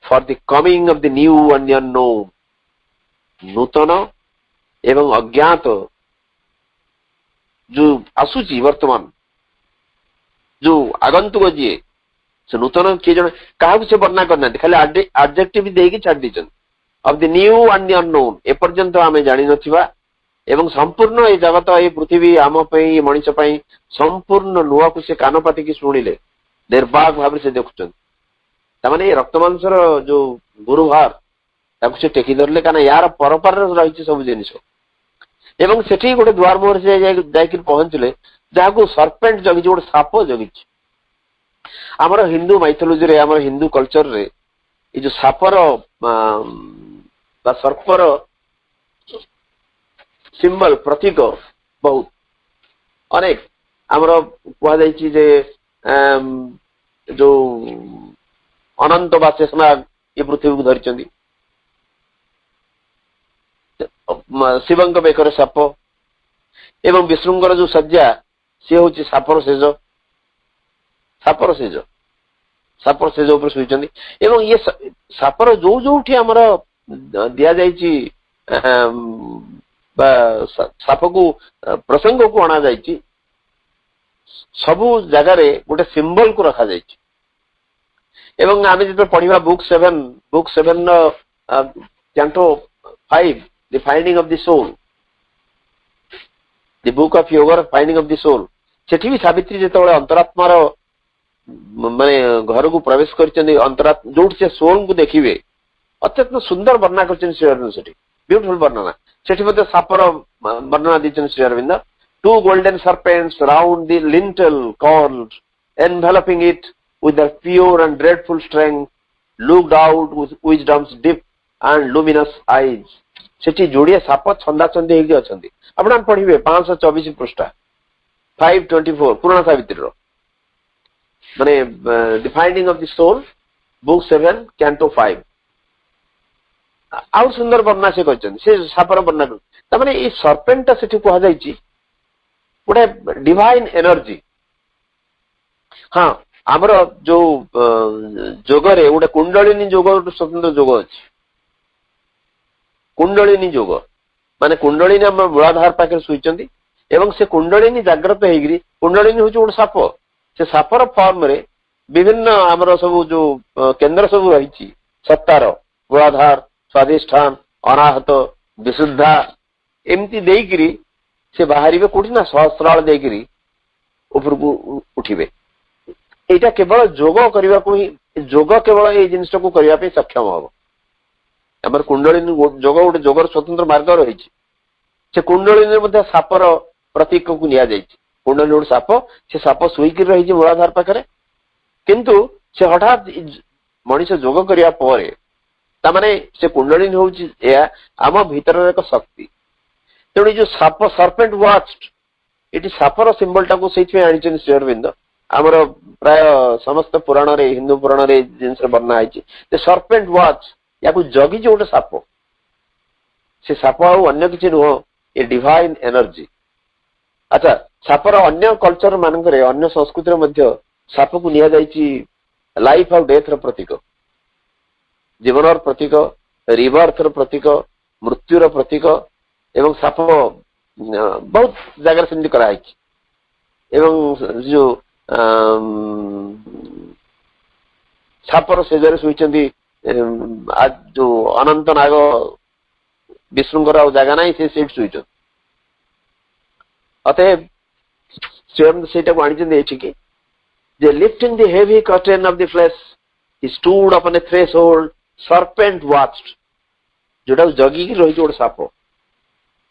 [SPEAKER 4] for the coming of the new and the unknown नूतन एवं अज्ञात जो आसुची वर्तमान जो आगंतुक जी से नूतन किए जन क्या से वर्णना करना खाली एडजेक्टिव देकी छाड़ दीचन of the new and the unknown एपर्यंत आमे जानि नथिबा एवं संपूर्ण ए जगत ए पृथ्वी आम पई मनुष्य पई संपूर्ण नुआ को से कान पाती की सुनिले निर्वाक भाव से देखुचन तामाने रक्त मांसर जो गुरुभार ताकू से टेकी धरले काना यार परपर रही सब जिनिस एवं सेठी गोटे द्वार मोहर से जाकर पहुंचले जहाँ को सर्पेंट जगी गोटे साप जगी आमर हिंदू माइथोलॉजी रे आमर हिंदू कल्चर रे ये जो सापर सर्पर सिंबल प्रतीक बहुत अनेक आमर कह जे जो अनंत बा शेषनाग ये पृथ्वी को धरी शिवंक बेकर साप एवं विष्णुंकर जो सज्जा सी हूँ सापर सेज उपर शुई एवं ये सापर जो जो आमर दि जाइए साप को प्रसंग को अणा जाइए सबु जगार गोटे सिंबल को रखा जाइए एवं आमे जो पढ़िबा book 7 canto 5 the finding of the soul the book of yoga finding of the soul सेठी भी सावित्री जेतबेले अंतरात्मार माने घर को प्रवेश करचंदी अंतरात्मा जोट से सोल को देखिबे अत्यंत सुंदर वर्णना करचन श्री अरविंद सेठी ब्यूटीफुल वर्णना सेठी मध्ये सापर वर्णना दिचन Shri Aurobindo two golden serpents round the lintel curled enveloping it with their pure and dreadful strength, looked out with wisdom's deep and luminous eyes. Sethi Joria shop छंदा छंदी हेगी अछंदी आपण पढ़िबे 524 पृष्ठा 524 पुराना सावित्री रो माने the finding of the soul book 7 canto 5 आउ सुंदर वर्णना से कहते से सापर वर्णना तामाने ये सर्पेंट सेठी कहा जायछि गोटे डिवाइन एनर्जी। हाँ आमर जो जोगरे गोटे कुंडलिनी जोग गोटे स्वतंत्र जोग अच्छी कुंडलिनी जोग माने कुंडलिनी आम मूलाधार पाखे शुईचंदी एवं से कुंडलिनी जाग्रत होगी कुंडलिनी हूँ गोटे साप से सापर फॉर्म रे विभिन्न आमर सब जो केंद्र सब रही सत्तार मूलाधार स्वाधिष्ठान अनाहत विशुद्धा एमती देकरी से बाहर कौटी ना सहस्राल देकरी ऊपर को उठिबे। एटा केवल जोग करने को ही जोग केवल ये जिनस को करने सक्षम हम आम कुंडलिनी जोग गोटे जोगर स्वतंत्र मार्ग रही से कुंडलिनी सापर प्रतीक को निया कुंडलिनी गोटे साप से साप शुईक रही मूलाधार पाखे किंतु से हठात मनीष जोग करने तामाने से कुंडलिनी हूँ आम भीतर एक शक्ति तेणु जो साप सर्पेंट वाच्ड ये सापर सिंबल टाक से श्री अरविंद आमर प्राय समस्त पुराण रे हिंदू पुराण रे जिनस वर्णना है सर्पेंट वाच या जगी गोटे साप से साप अन्य किसी नुह ये डिवाइन एनर्जी। अच्छा सापर अन्य कल्चर मानक अन्य संस्कृति साप को निया लाइफ और डेथ र प्रतीक जीवन प्रतीक रिबर्थ प्रतीक मृत्युर प्रतीक एवं साप बहुत जगह सेमती कराई एवं जो सापर सेजरे शुईचंदी आज जो अनंत नाग विष्णुकर जगह ना से सीट शुईच अतएव स्वयं से आनी lifting the heavy curtain of the flesh he stood upon a threshold serpent watched जोटा जगी रही गोटे साप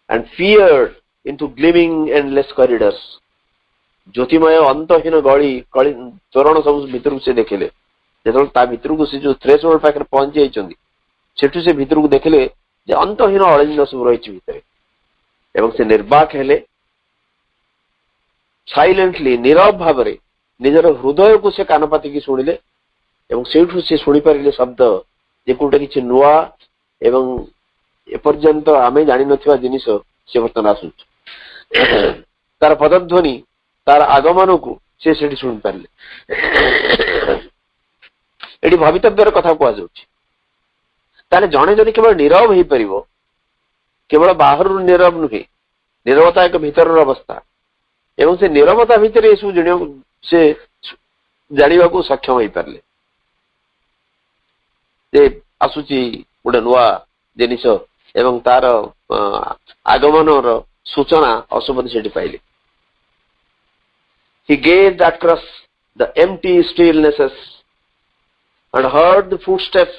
[SPEAKER 4] and feared into gleaming endless corridors ज्योतिमय अंतहीन गली चोरण सब भितर से देखिले जो भितर को से जो थ्रेशोल्ड पाखे पहुंची जाइछंदी सेठु से भितर को देखिले जे अंतहीन अलिंद सब रही भितर एवं से निर्वाक हेले साइलेंटली नीरव भाव रे निजर हृदय को से कानपाती की शुणिले एवं सेठु से शुणी पारे शब्द जे कोटा किछि नुआ एवं एपर्यंत आमे जानि नथिबा जिनिस से वर्तमान आसुच तार पदध्वनि तार आगमन को से सेठी शुणी पारे एटी भवितव्यर कथा कह जाउछि ताले जणे जने केवल नीरव होई परिबो केवल बाहर नीरव नुहे नीरवता एक भीतर अवस्था एवं से नीरवता भीतर ये सब से जानिबा को सक्षम होई पारले जे आसुची गोटे नुआ जिनिस एवं तार आगमन सूचना असुबद से पाइले। He gazed across the empty stillnesses and heard the footsteps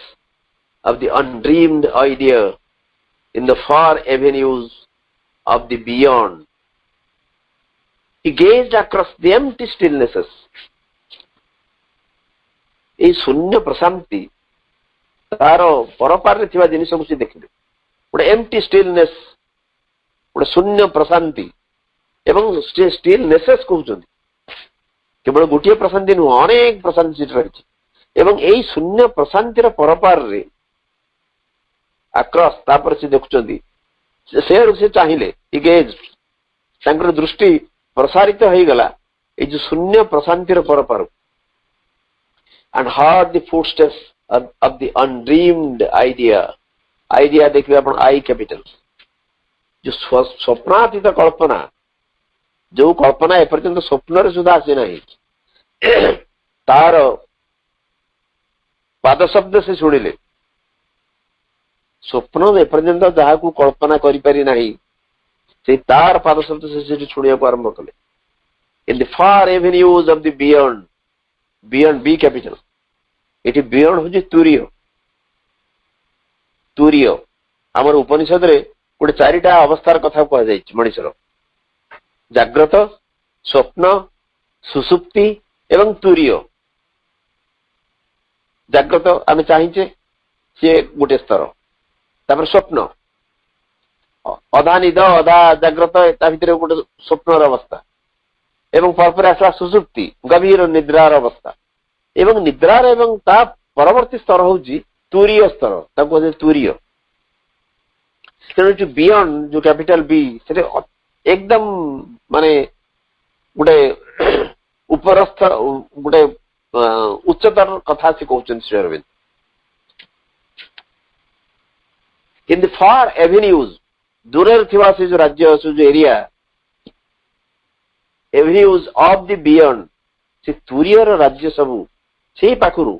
[SPEAKER 4] of the undreamed idea in the far avenues of the beyond. He gazed across the empty stillnesses. ये शून्य प्रशांति तार परपार जिनिस को से देखिले गोटे एम्प्टी स्टिलनेस गोटे शून्य प्रशांति एवं स्टिलनेसेस कहउछंदी केवल गोटे प्रशांति नुह अनेक प्रशांति रही एवं यही शून्य प्रशांतिर परपार रे आक्रस तापर से देखुचंदी से चाहिए तांकर दृष्टि प्रसारित हो गला ये जो शून्य प्रशांतिर परपार and heard the footsteps of the undreamed idea देखिए अपन आई कैपिटल जो स्वप्नातीत कल्पना जो कल्पना एपर्यंत स्वप्न सुधा आसी ना तार पाद शब्द से शुणिले स्वप्न एपर्यंत जहाँ को कल्पना करी ना से तार पाद शब्द से शुणिया को आरंभ कले in the far avenues of the beyond B capital ये बियॉन्ड हूँ तुरीय आमर उपनिषद रे गोटे चारिटा अवस्थार कथा कह मनुष्यर जाग्रत स्वप्न सुसुप्ति एवं तुरीय जाग्रत आम चाहिए सी गोटे स्तर तापर स्वप्न अधा निद अधा जाग्रत भितर गोटे स्वप्नर अवस्था एवं पर आसला सुसुप्ति गभीर निद्रार अवस्था एवं निद्रार एवं ता परवर्ती स्तर हूँ तुरीय स्तर तुरीय ତେଣୁ ବିୟଣ୍ଡ ଯୋଉ କ୍ୟାପିଟାଲ ବି ସେଟା एकदम माने गोटे उपरस्थ गोटे उच्चतर कथा से कहते Shri Aurobindo in the far avenues दूर थिवा से जो राज्य से जो area avenues of the beyond से तुरियर राज्य सबू से पाखरु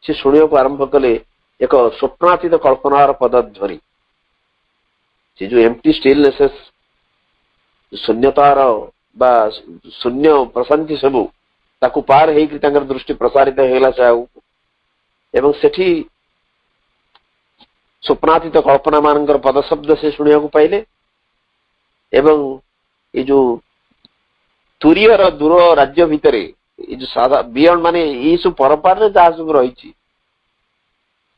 [SPEAKER 4] से शुणिया को आरंभ कले एक स्वप्नातीत कल्पनार पदध्वनि से जो एम्प्टी स्टिलनेसेस शून्यतार बा शून्य प्रशांति सबू ताकू पार हेकि तांकर दृष्टि प्रसारित हेला से एवं सेठी स्वप्नातीत कल्पना मानकर पद शब्द से शुणिया को पाइले एवं ये जो तुरियर दूर राज्य भितरे ये जो साधा बियॉन्ड माने ये सब परपार रे जहा सब रही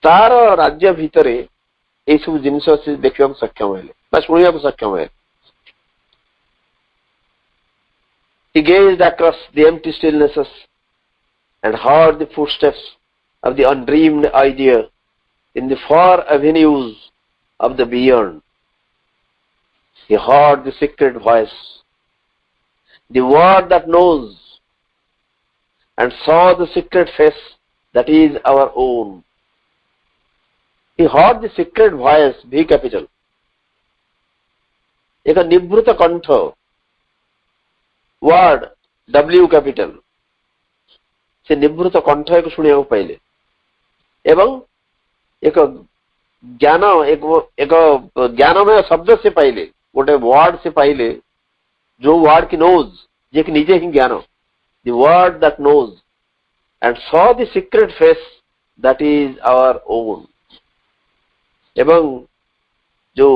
[SPEAKER 4] तार राज्य भितरे ये सब जिनिस से देखा सक्षम हेले बा शुणिया को सक्षम हेले He gazed across the empty stillnesses and heard the footsteps of the undreamed idea in the far avenues of the beyond. He heard the secret voice, the word that knows, and saw the secret face that is our own. He heard the secret voice, V capital. एक निभृत कंठ word W capital से निवृत्त कंठ एक शुणिया पाइले एवं एक ज्ञान एक ज्ञानमय शब्द से पाइले गोटे वर्ड से पाइले जो वर्ड की नोज जे कि निजे ही ज्ञान the word that knows and saw the secret face that is our own एवं जो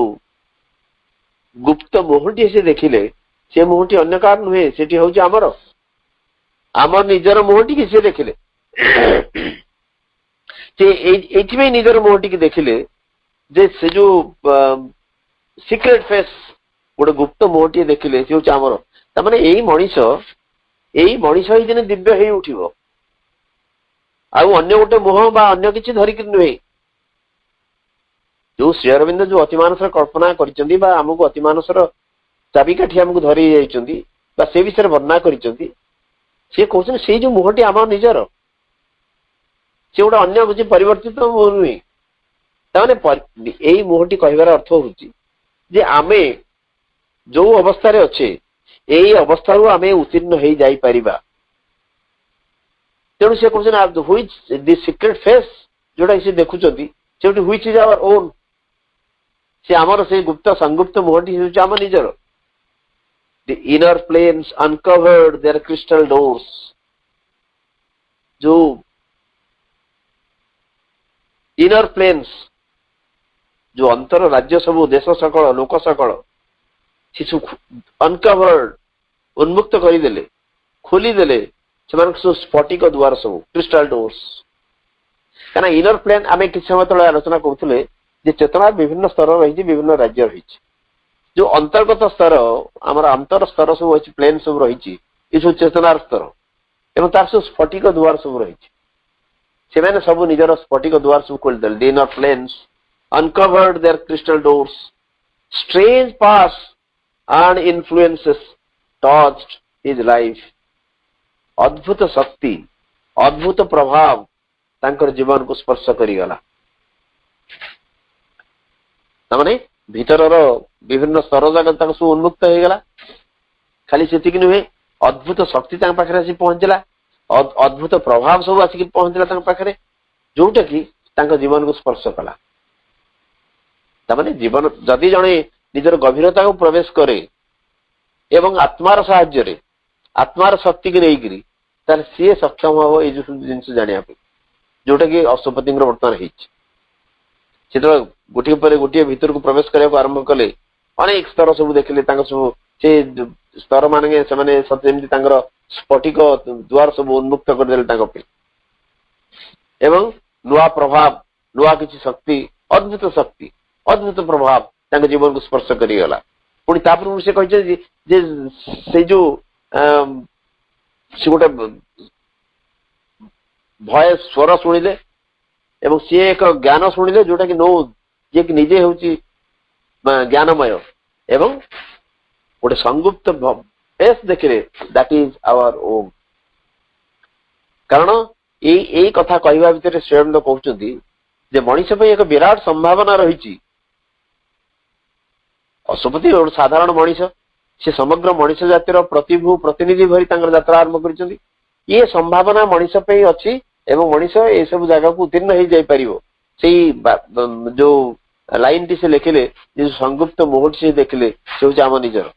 [SPEAKER 4] गुप्त मुहूर्ती से देखिले से मुहूर्ती अन्य कार नुहे सेठी होची आमर निजर मुहूर्ती की से देखिले से एचमे निजर मुहूर्ती की देखिले जे से जो सीक्रेट फेस गोटे गुप्त मुहूर्ती देखिले से होची आमर ता माने एई मनीष ही जने दिव्य हेई उठिबो आउ अन्य गोटे मुह बा अन्य किछि धरि कि नुहे जो श्री अरविंद जो अतिमानसर कल्पना करिसंदी बा हमको अतिमानसर चाबिकाठी आमको धरी जाइछंदी बा से विषय वर्णना करिसंदी से कहछन से जो मुहटी आम निजर से गोटे अन्य किसी परिवर्तित मुह नुहे ताने एई मुहटी कहबार अर्थ होउची जे आमे जो अवस्था रे अच्छे एई अवस्था रु आमे उत्तीर्ण हेई जाई परिबा तेणु से कहछन व्हिच द सीक्रेट फेस जोटा से देखुचंदी से व्हिच इज आवर ओन से आमर से गुप्त संगुप्त मुहटी होउची आम निजर The inner planes uncovered their crystal doors. जो inner planes जो अंतर राज्य सबू देश सकल लोक सकल शिशु uncovered उन्मुक्त करदेले खोलीदेले से स्फटिक द्वार सब क्रिस्टाल डोर्स कहना इनर प्लेन आम किसी समय तले आलोचना करुले चेतना विभिन्न स्तर रही विभिन्न राज्य रही जो अंतर्गत स्तर आमर अंतर स्तर सब अच्छी प्लेन सब रही ये सब चेतनार स्तर एवं तार सब स्फटिक द्वार सब रही से सब निजर स्फटिक द्वार सब खोलदे the inner planes uncovered their crystal doors strange powers and influences touched his life अद्भुत शक्ति अद्भुत प्रभाव तांकर जीवन को स्पर्श करिगला तमाने भीतर विभिन्न स्तर जाक सब उन्मुक्त हो गला खाली से नुहे अद्भुत शक्ति पाखे आसी पहुंचला अद्भुत प्रभाव सब आसिक पहुंचला पाखे जोटा कि जीवन को स्पर्श कला तमाने जीवन जदि जड़े निजर गभीरता को प्रवेश करे एवं आत्मार साहाय्य आत्मार शक्ति की नहीं तार सी सक्षम हम ये जिन जाना जोटा कि अशुपति बर्तमान हो गोटे पर गोटे भीतर को प्रवेश करने आरंभ कले अनेक स्तर सब देखिले सब से स्तर माने स्फटिक द्वार सब उन्मुक्त करदे एवं नुआ प्रभाव नुआ किसी शक्ति अद्भुत प्रभाव जीवन को स्पर्श करिगला पुणी तापर से कहते जे जो से गोटे भय स्वर शुणिले एवं सी एक ज्ञान शुणिले जोटा कि नो जे कि निजे होची ज्ञानमय एवं गोटे संगुप्त बेस देखिले दैट इज आवर ओम कारण यही कथा कहवा भितर स्वयं कहते जे मनीष एक विराट संभावना रही अशुपति गोटे साधारण मनीष से समग्र मनीष जातिर प्रतिभू प्रतिनिधि भरी यात्रा आरंभ कर ये संभावना मनीष अच्छी एवं मनीष ये सब जगह को उत्तीर्ण हो जापर जो लाइन टी से लिखिले जो संगुप्त मुहूर्त से देखिले से हूँ आम निजर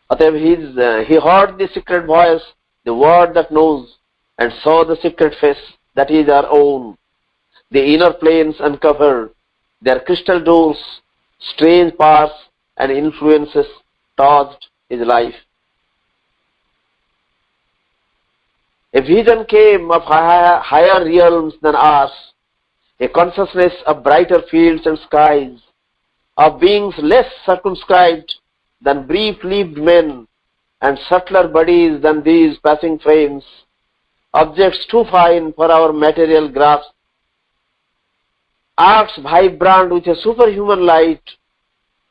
[SPEAKER 4] अतएव he heard the secret voice, the word that knows, and saw the secret face that is our own. The inner planes uncovered, their crystal doors, strange paths and influences touched his life. A vision came of higher realms than ours, a consciousness of brighter fields and skies, of beings less circumscribed than brief-lived men, and subtler bodies than these passing frames, objects too fine for our material grasp, arts vibrant with a superhuman light,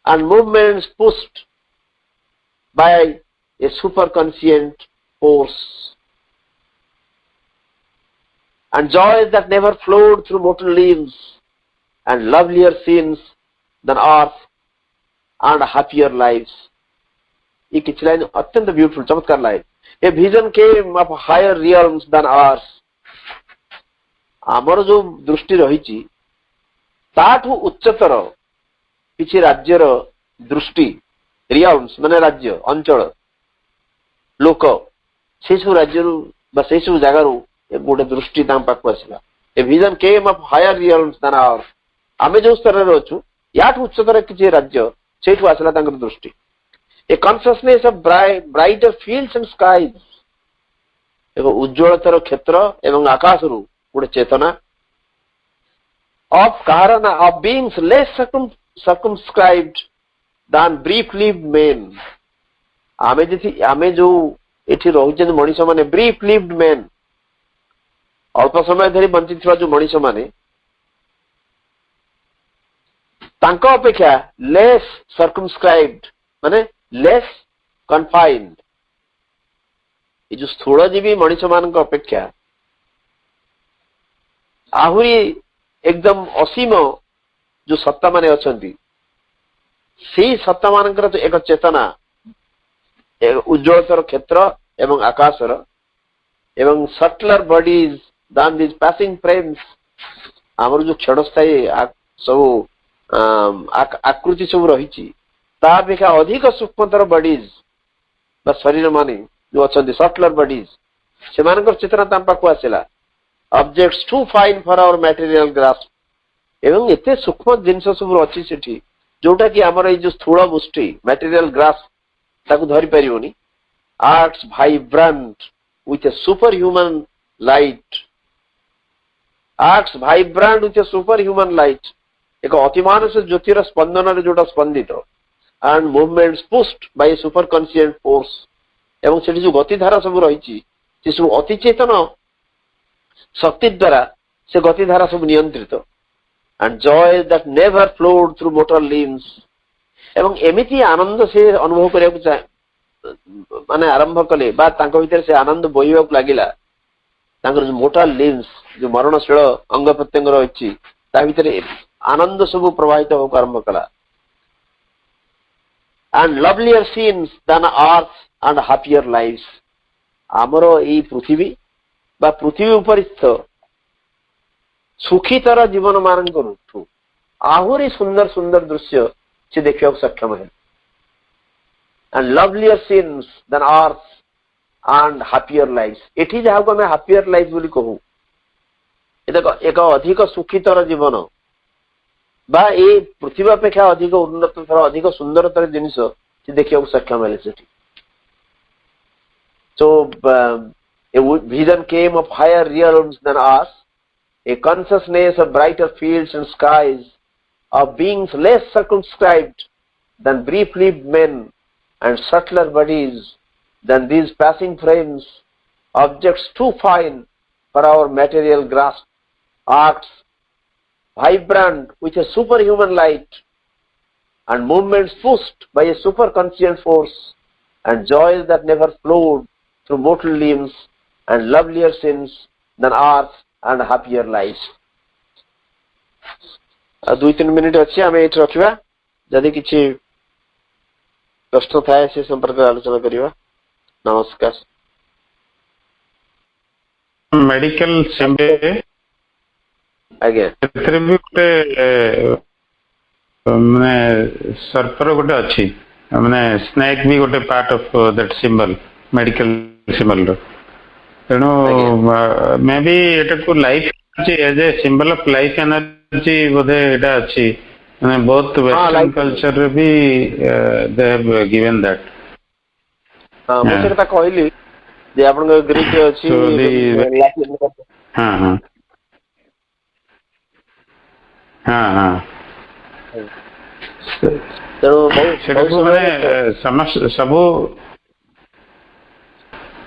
[SPEAKER 4] and movements pushed by a superconscient force, and joys that never flowed through mortal limbs, and lovelier scenes than earth, and happier lives. ये किसी line अत्यंत beautiful चमत्कार line a vision came of higher realms than ours आमर जो दृष्टि रही ताठू उच्चतर किसी राज्यर दृष्टि रियल्म्स माने राज्य अंचल लोक से सब राज्य से सब जगार गोटे दृष्टि पाक आसला a vision came of higher realms than ours आम जो स्तर में अच्छु याठू उच्चतर किसी राज्य से आसला दृष्टि A consciousness of brighter fields and skies. एक उज्ज्वलतर क्षेत्र एवं आकाश रु गोटे चेतना of कारण of beings less circumscribed than brief-lived men. आमे जो एठी रहुचन मनीष माने brief-lived men अल्प समय धरी बंचित जो मनीष माने तांको अपेक्षा less circumscribed माने लेस कन्फाइंड ये जो स्थूलजीवी मनीष मान अपेक्षा आहरी एकदम असीम जो सत्ता माने अछंती से सत्ता मानकर तो एक चेतना उज्ज्वलतर क्षेत्र एवं आकाशर एवं सटलर बॉडीज दान दिस पासिंग फ्रेम्स आमर जो क्षणस्थायी सब आकृति सब रही तापेक्षा अधिक सूक्ष्मतर बॉडीज शरीर माने जो अच्छा सटलर बॉडीज से चेतना ताम पाक आसला objects too fine for our material grasp एवं एते सूक्ष्म जिनस सब अच्छी सेठी जोटा कि आमर ये जो स्थूल मुष्टि मटेरियल ग्रास्प ताकू धरि परियोनी arts vibrant with a superhuman light arts vibrant with a superhuman light एक अतिमानस ज्योतिर स्पंदन जोटा स्पंदित and movements pushed by a super conscient force एवं सेठी जो गतिधारा सब रही से सब अति चेतन शक्ति द्वारा से गतिधारा सब नियंत्रित and joy that never flowed through mortal limbs एवं एमिति आनंद से अनुभव करिया माने आरंभ कले बा तांको भीतर से आनंद बोहिबा लागिला तांकर जो मोर्टल लिम्स जो मरणशील अंग प्रत्यंग रही ता भीतर आनंद सब प्रवाहित होकर आरंभ कला and lovelier scenes than earth and happier lives आमर ये पृथ्वी बा पृथ्वी उपरिस्थ सुखीतर जीवन मान आहरी सुंदर सुंदर दृश्य से देखा सक्षम है and lovelier scenes than earth and happier lives एठी जहाँ को मैं happier life बोली कहूँ एक अधिक सुखीतर जीवन बा ये पृथ्वी अपेक्षा अधिक उन्नत अधिक सुंदरतर जिनिस से देखा सक्षम है सेठी so a vision came of higher realms than us a consciousness of brighter fields and skies of beings less circumscribed than brief-lived men and subtler bodies than these passing frames objects too fine for our material grasp arts vibrant with a superhuman light, and movements pushed by a superconscient force, and joys that never flowed through mortal limbs, and lovelier scenes than earth and happier lives. 2-3 minute अच्छी आम ये रखा जदि किसी प्रश्न थाए से संपर्क आलोचना करवा। नमस्कार।
[SPEAKER 5] मेडिकल सेम्बे
[SPEAKER 4] आज्ञा
[SPEAKER 5] एथरे भी गोटे माने सर्पर गोटे अछि माने स्नेक भी गोटे part of that symbol medical symbol रो तेणु मे बी एटा को life as a symbol of life energy बोधे एटा अछि माने बोथ वेस्टर्न कल्चर रे भी दे हैव गिवन दैट।
[SPEAKER 4] हां मैं सेटा कहली जे आपन ग्रीक अछि
[SPEAKER 5] हां हां हाँ हाँ सबू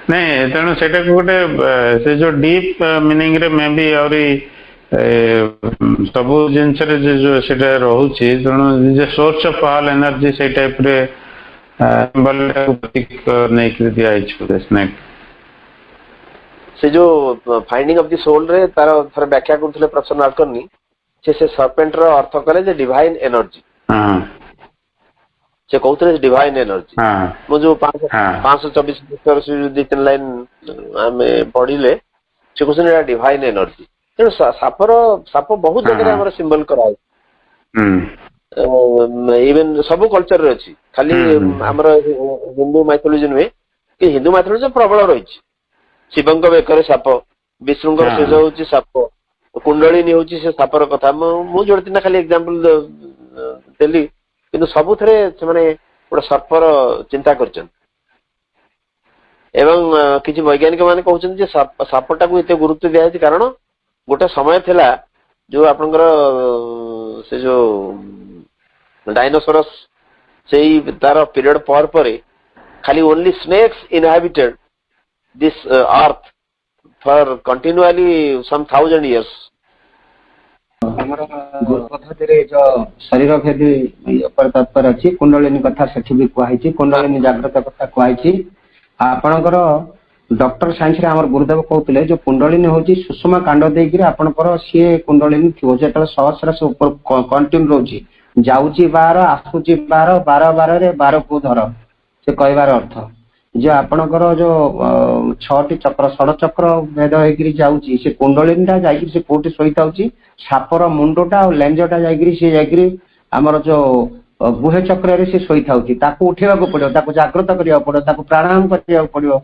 [SPEAKER 5] नहीं तेणु से गोटे से जो डीप मीनिंग रे मे भी आउरी सबू जिनस जो सेटा रोचे तेणु सोर्स ऑफ ऑल एनर्जी से टाइप रे नहीं कर दिया स्नेक
[SPEAKER 4] से जो फाइंडिंग ऑफ द सोल रे तार थर व्याख्या करथले प्रश्न नाटकनी से सर्पेंट रो अर्थ करे जे डिवाइन एनर्जी।
[SPEAKER 5] हां
[SPEAKER 4] से कहते डिवाइन एनर्जी। मो जो 524 भीतर से जो 2-3 लाइन हमें पढ़िले से कहते डिवाइन एनर्जी। तेणु साप बहुत जगह हमर सिंबल कराए इवन सब कल्चर रे अछि खाली हमर हिंदू माइथोलॉजी में कि हिंदू माइथोलॉजी प्रबल रही शिवंक बेकर साप विष्णुंक शेष होची साप कुंडलिनी होची से सापर कथा मु जोड़ती ना खाली एग्जांपल देली किंतु सबु थरे से माने गोटे सर्पर चिंता करछन एवं किछि वैज्ञानिक माने कहउछन जे सापटा को एते गुरुत्व दिया है कारण गोटे समय थिला जो आपनकर से जो डायनासोरस सेई तार पीरियड पर खाली only snakes inhabited this earth for continuously some 1000 years.
[SPEAKER 1] हमर पद्धति रे जो शरीर भेदी पर तत्पर अछि कुंडलिनी कथा सेठी भी कहै छी कुंडलिनी जागृत कथा कहै छी आपनकर डॉक्टर साइंस रे हमर गुरुदेव कहउतले जो कुंडलिनी होची सुषमा कांड देई कि आपनकर से कुंडलिनी थियो जेतल सहस्र से ऊपर कंटिन्यू रोची जाउची 12 आसुची 12 12 12 रे 12 को धर से कहबार अर्थ जो आपनकर जो 6टी चक्र षड चक्र भेद होइकरी जाउची से कुंडलिनीटा जाइकरी से कोठी सोइताउची सापर मुंडोटा और लेंजटा जाइकरी से जाइकरी हमर जो गुहे चक्र रे से सोइताउची ताको उठेबा को पड़ियो ताको जागृत करिया पड़ियो ताको प्राणायाम करिया पड़ियो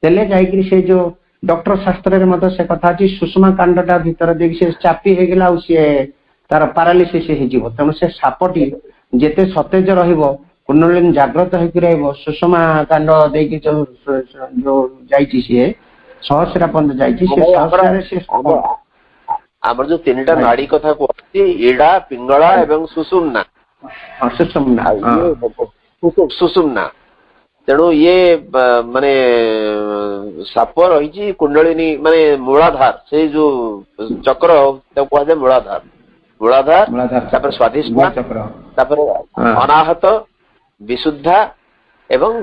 [SPEAKER 1] तेले जाइकरी से जो डॉक्टर शास्त्र रे मत से कथा छी सुषमा कांडटा भीतर देख से चापी हे गेला से तार पैरालिसिस हे जीवो तनो से सापटी जेते सतेज रहिबो कुंडलिनी जागृत होइकि रहइबो सुषमा कांड देकी जो जाइची से सहस्रा पंद जाइची से सहस्रा रे से
[SPEAKER 4] हमर जो तीनटा नाड़ी कथा कहती एडा पिंगला एवं सुषुम्ना सुषुम्ना तेणु ये माने साप रही कुंडलिनी माने मूलाधार से जो चक्र कह जाए मूलाधार स्वादिष्ट अनाहत विशुद्धा एवं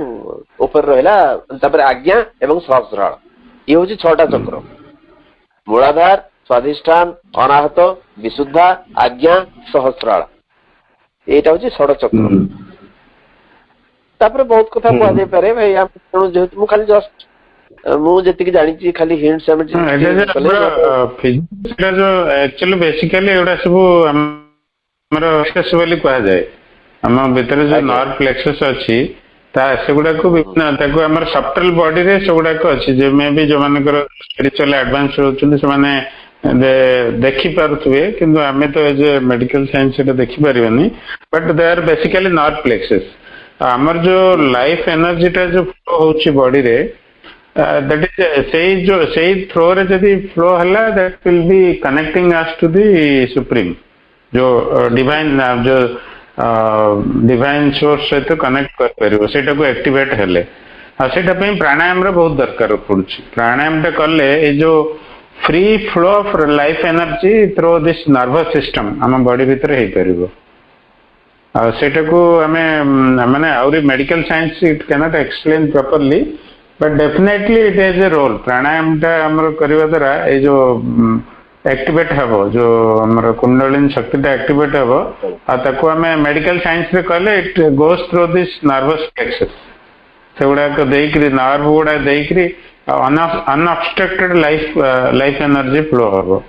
[SPEAKER 4] ऊपर रहा आज्ञा एवं सहस्राल ये हूँ 6टा चक्र मूलाधार स्वाधिष्ठान अनाहत विशुद्धा आज्ञा सहस्राल एटा हूँ 6 चक्र तापर बहुत कथा कह जाय पारे भाई जेहेतु खाली जस्ट मु जेतिक जानि खाली हिंट्स हम
[SPEAKER 5] फिजिक्स जो एक्चुअली बेसिकली एडा सब हमर एक्सेसिबली कह जाय हम भीतर जो नर्व प्लेक्सस अछि ता सेगुडा को विभिन्न ताको हमर सब्टल बॉडी रे सेगुडा को अछि जे मे भी जो मानकर स्पिरिचुअल एडवांस होचुन से माने देखि पारुथुवे किंतु हमें तो एज मेडिकल साइंस से देखि परिबनी but they are basically nerve plexus हमर जो लाइफ एनर्जी टा जो फ्लो होची बॉडी रे दैट इज सेई थ्रो रे जदी फ्लो हला that will be connecting us to the supreme जो डिवाइन जो डिवाइन सोर्स सहित कनेक्ट कर परिबो सेटा को एक्टिवेट हेले आ सेटा पे प्राणायाम रे बहुत दरकार पड़ुची प्राणायाम टा करले ए जो free flow of life energy through this nervous system आम बॉडी भितर हो पार सेटा को आमे माने आउरी medical science it cannot explain properly but definitely it has a role pranayama टा हमर करबा द्वारा ए जो एक्टिवेट हबो जो हमर कुंडलिनी शक्ति टा एक्टिवेट हबो आ ताको आमे मेडिकल साइंस रे कहले it goes through this nervous plexus सेगुडा को देइकरी नर्व गुडा देइकरी अनऑब्स्ट्रक्टेड लाइफ एनर्जी फ्लो हबो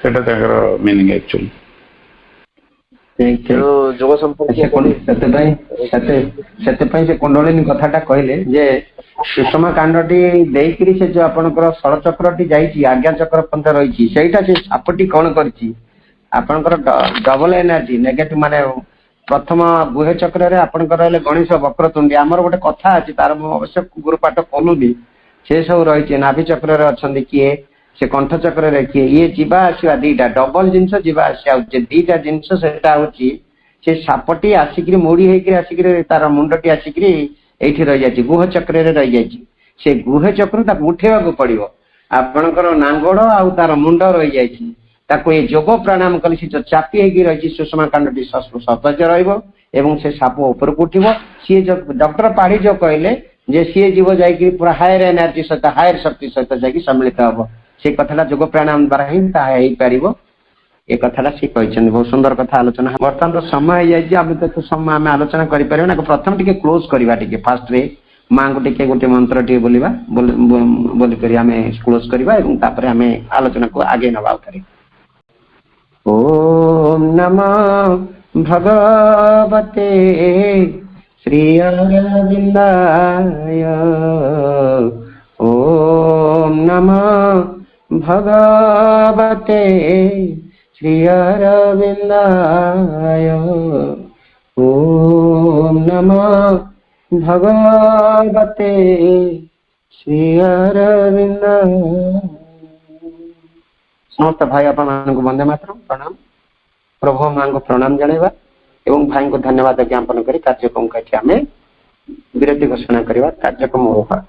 [SPEAKER 5] सेटा ताकर मीनिंग एक्चुअली
[SPEAKER 4] ଯୋଗ
[SPEAKER 1] ସେଥିପାଇଁ ସେ କୁଣ୍ଡଳିନୀ କଥାଟା କହିଲେ ଯେ ସୁଷମା କାଣ୍ଡଟି ଦେଇକିରି ସେ ଯୋଉ ଆପଣଙ୍କର ଷୋଳ ଚକ୍ରଟି ଯାଇଛି ଆଜ୍ଞା ଚକ୍ର ପର୍ଯ୍ୟନ୍ତ ରହିଛି ସେଇଟା ସେ ସାପଟି କଣ କରିଛି ଆପଣଙ୍କର ଡବଲ ଏନର୍ଜି ନେଗେଟିଭ ମାନେ ପ୍ରଥମ ଗୁହ୍ୟ ଚକ୍ରରେ ଆପଣଙ୍କର ରହିଲେ ଗଣେଶ ବକ୍ରତୁଣ୍ଡୀ ଆମର ଗୋଟେ କଥା ଅଛି ତାର ମୁଁ ଅବଶ୍ୟ ଗୁରୁ ପାଠ କଲୁନି ସେ ସବୁ ରହିଛି ନାଭି ଚକ୍ରରେ ଅଛନ୍ତି କିଏ से कंठ चक्र किए ये जीवा आसवा दीटा डबल जिनस जीवा आसा दीटा जिनस से सापटी आसिक मोड़ी होकर आसिक तार मुंडटी आसिक ये रही जाए गुह चक्र रही जाए से गुह चक्र उठेवा पड़ो आपणकर नांगड़ आउ तार मुंड रही जाए ये जोग प्राणायाम कले से चापी होगी रही सुषमा कांडटी सतज से साप उपर को उठो सी डॉक्टर पाढ़ी जो कहले जे सी जीव जाकि पूरा हायर एनर्जी सहित हायर शक्ति सहित जाकि सम्मिलित हम से कथा जोग प्राणायाम द्वारा ही पार ये कथा सी कहते बहुत सुंदर कथा आलोचना बर्तमान तो समय हो जाए तो समय आम आलोचना करें प्रथम टे क्लोज करवा फास्ट रे माँ को टे गोटे मंत्र टे बोलिबा बोलिक आम क्लोज करवा आम आलोचना को आगे नवा उठारे ओम नमः भगवते श्री अरविंदाय ओम नमः भगवते श्री अरविंदाय ओम नमः भगवते श्री अरविंदाय समस्त भाई अपन को वंदे मातरम प्रणाम प्रभु मां को प्रणाम जणाइबा एवं भाई को धन्यवाद ज्ञापन करी कार्यक्रम आम विरति घोषणा करवा कार्यक्रम होगा।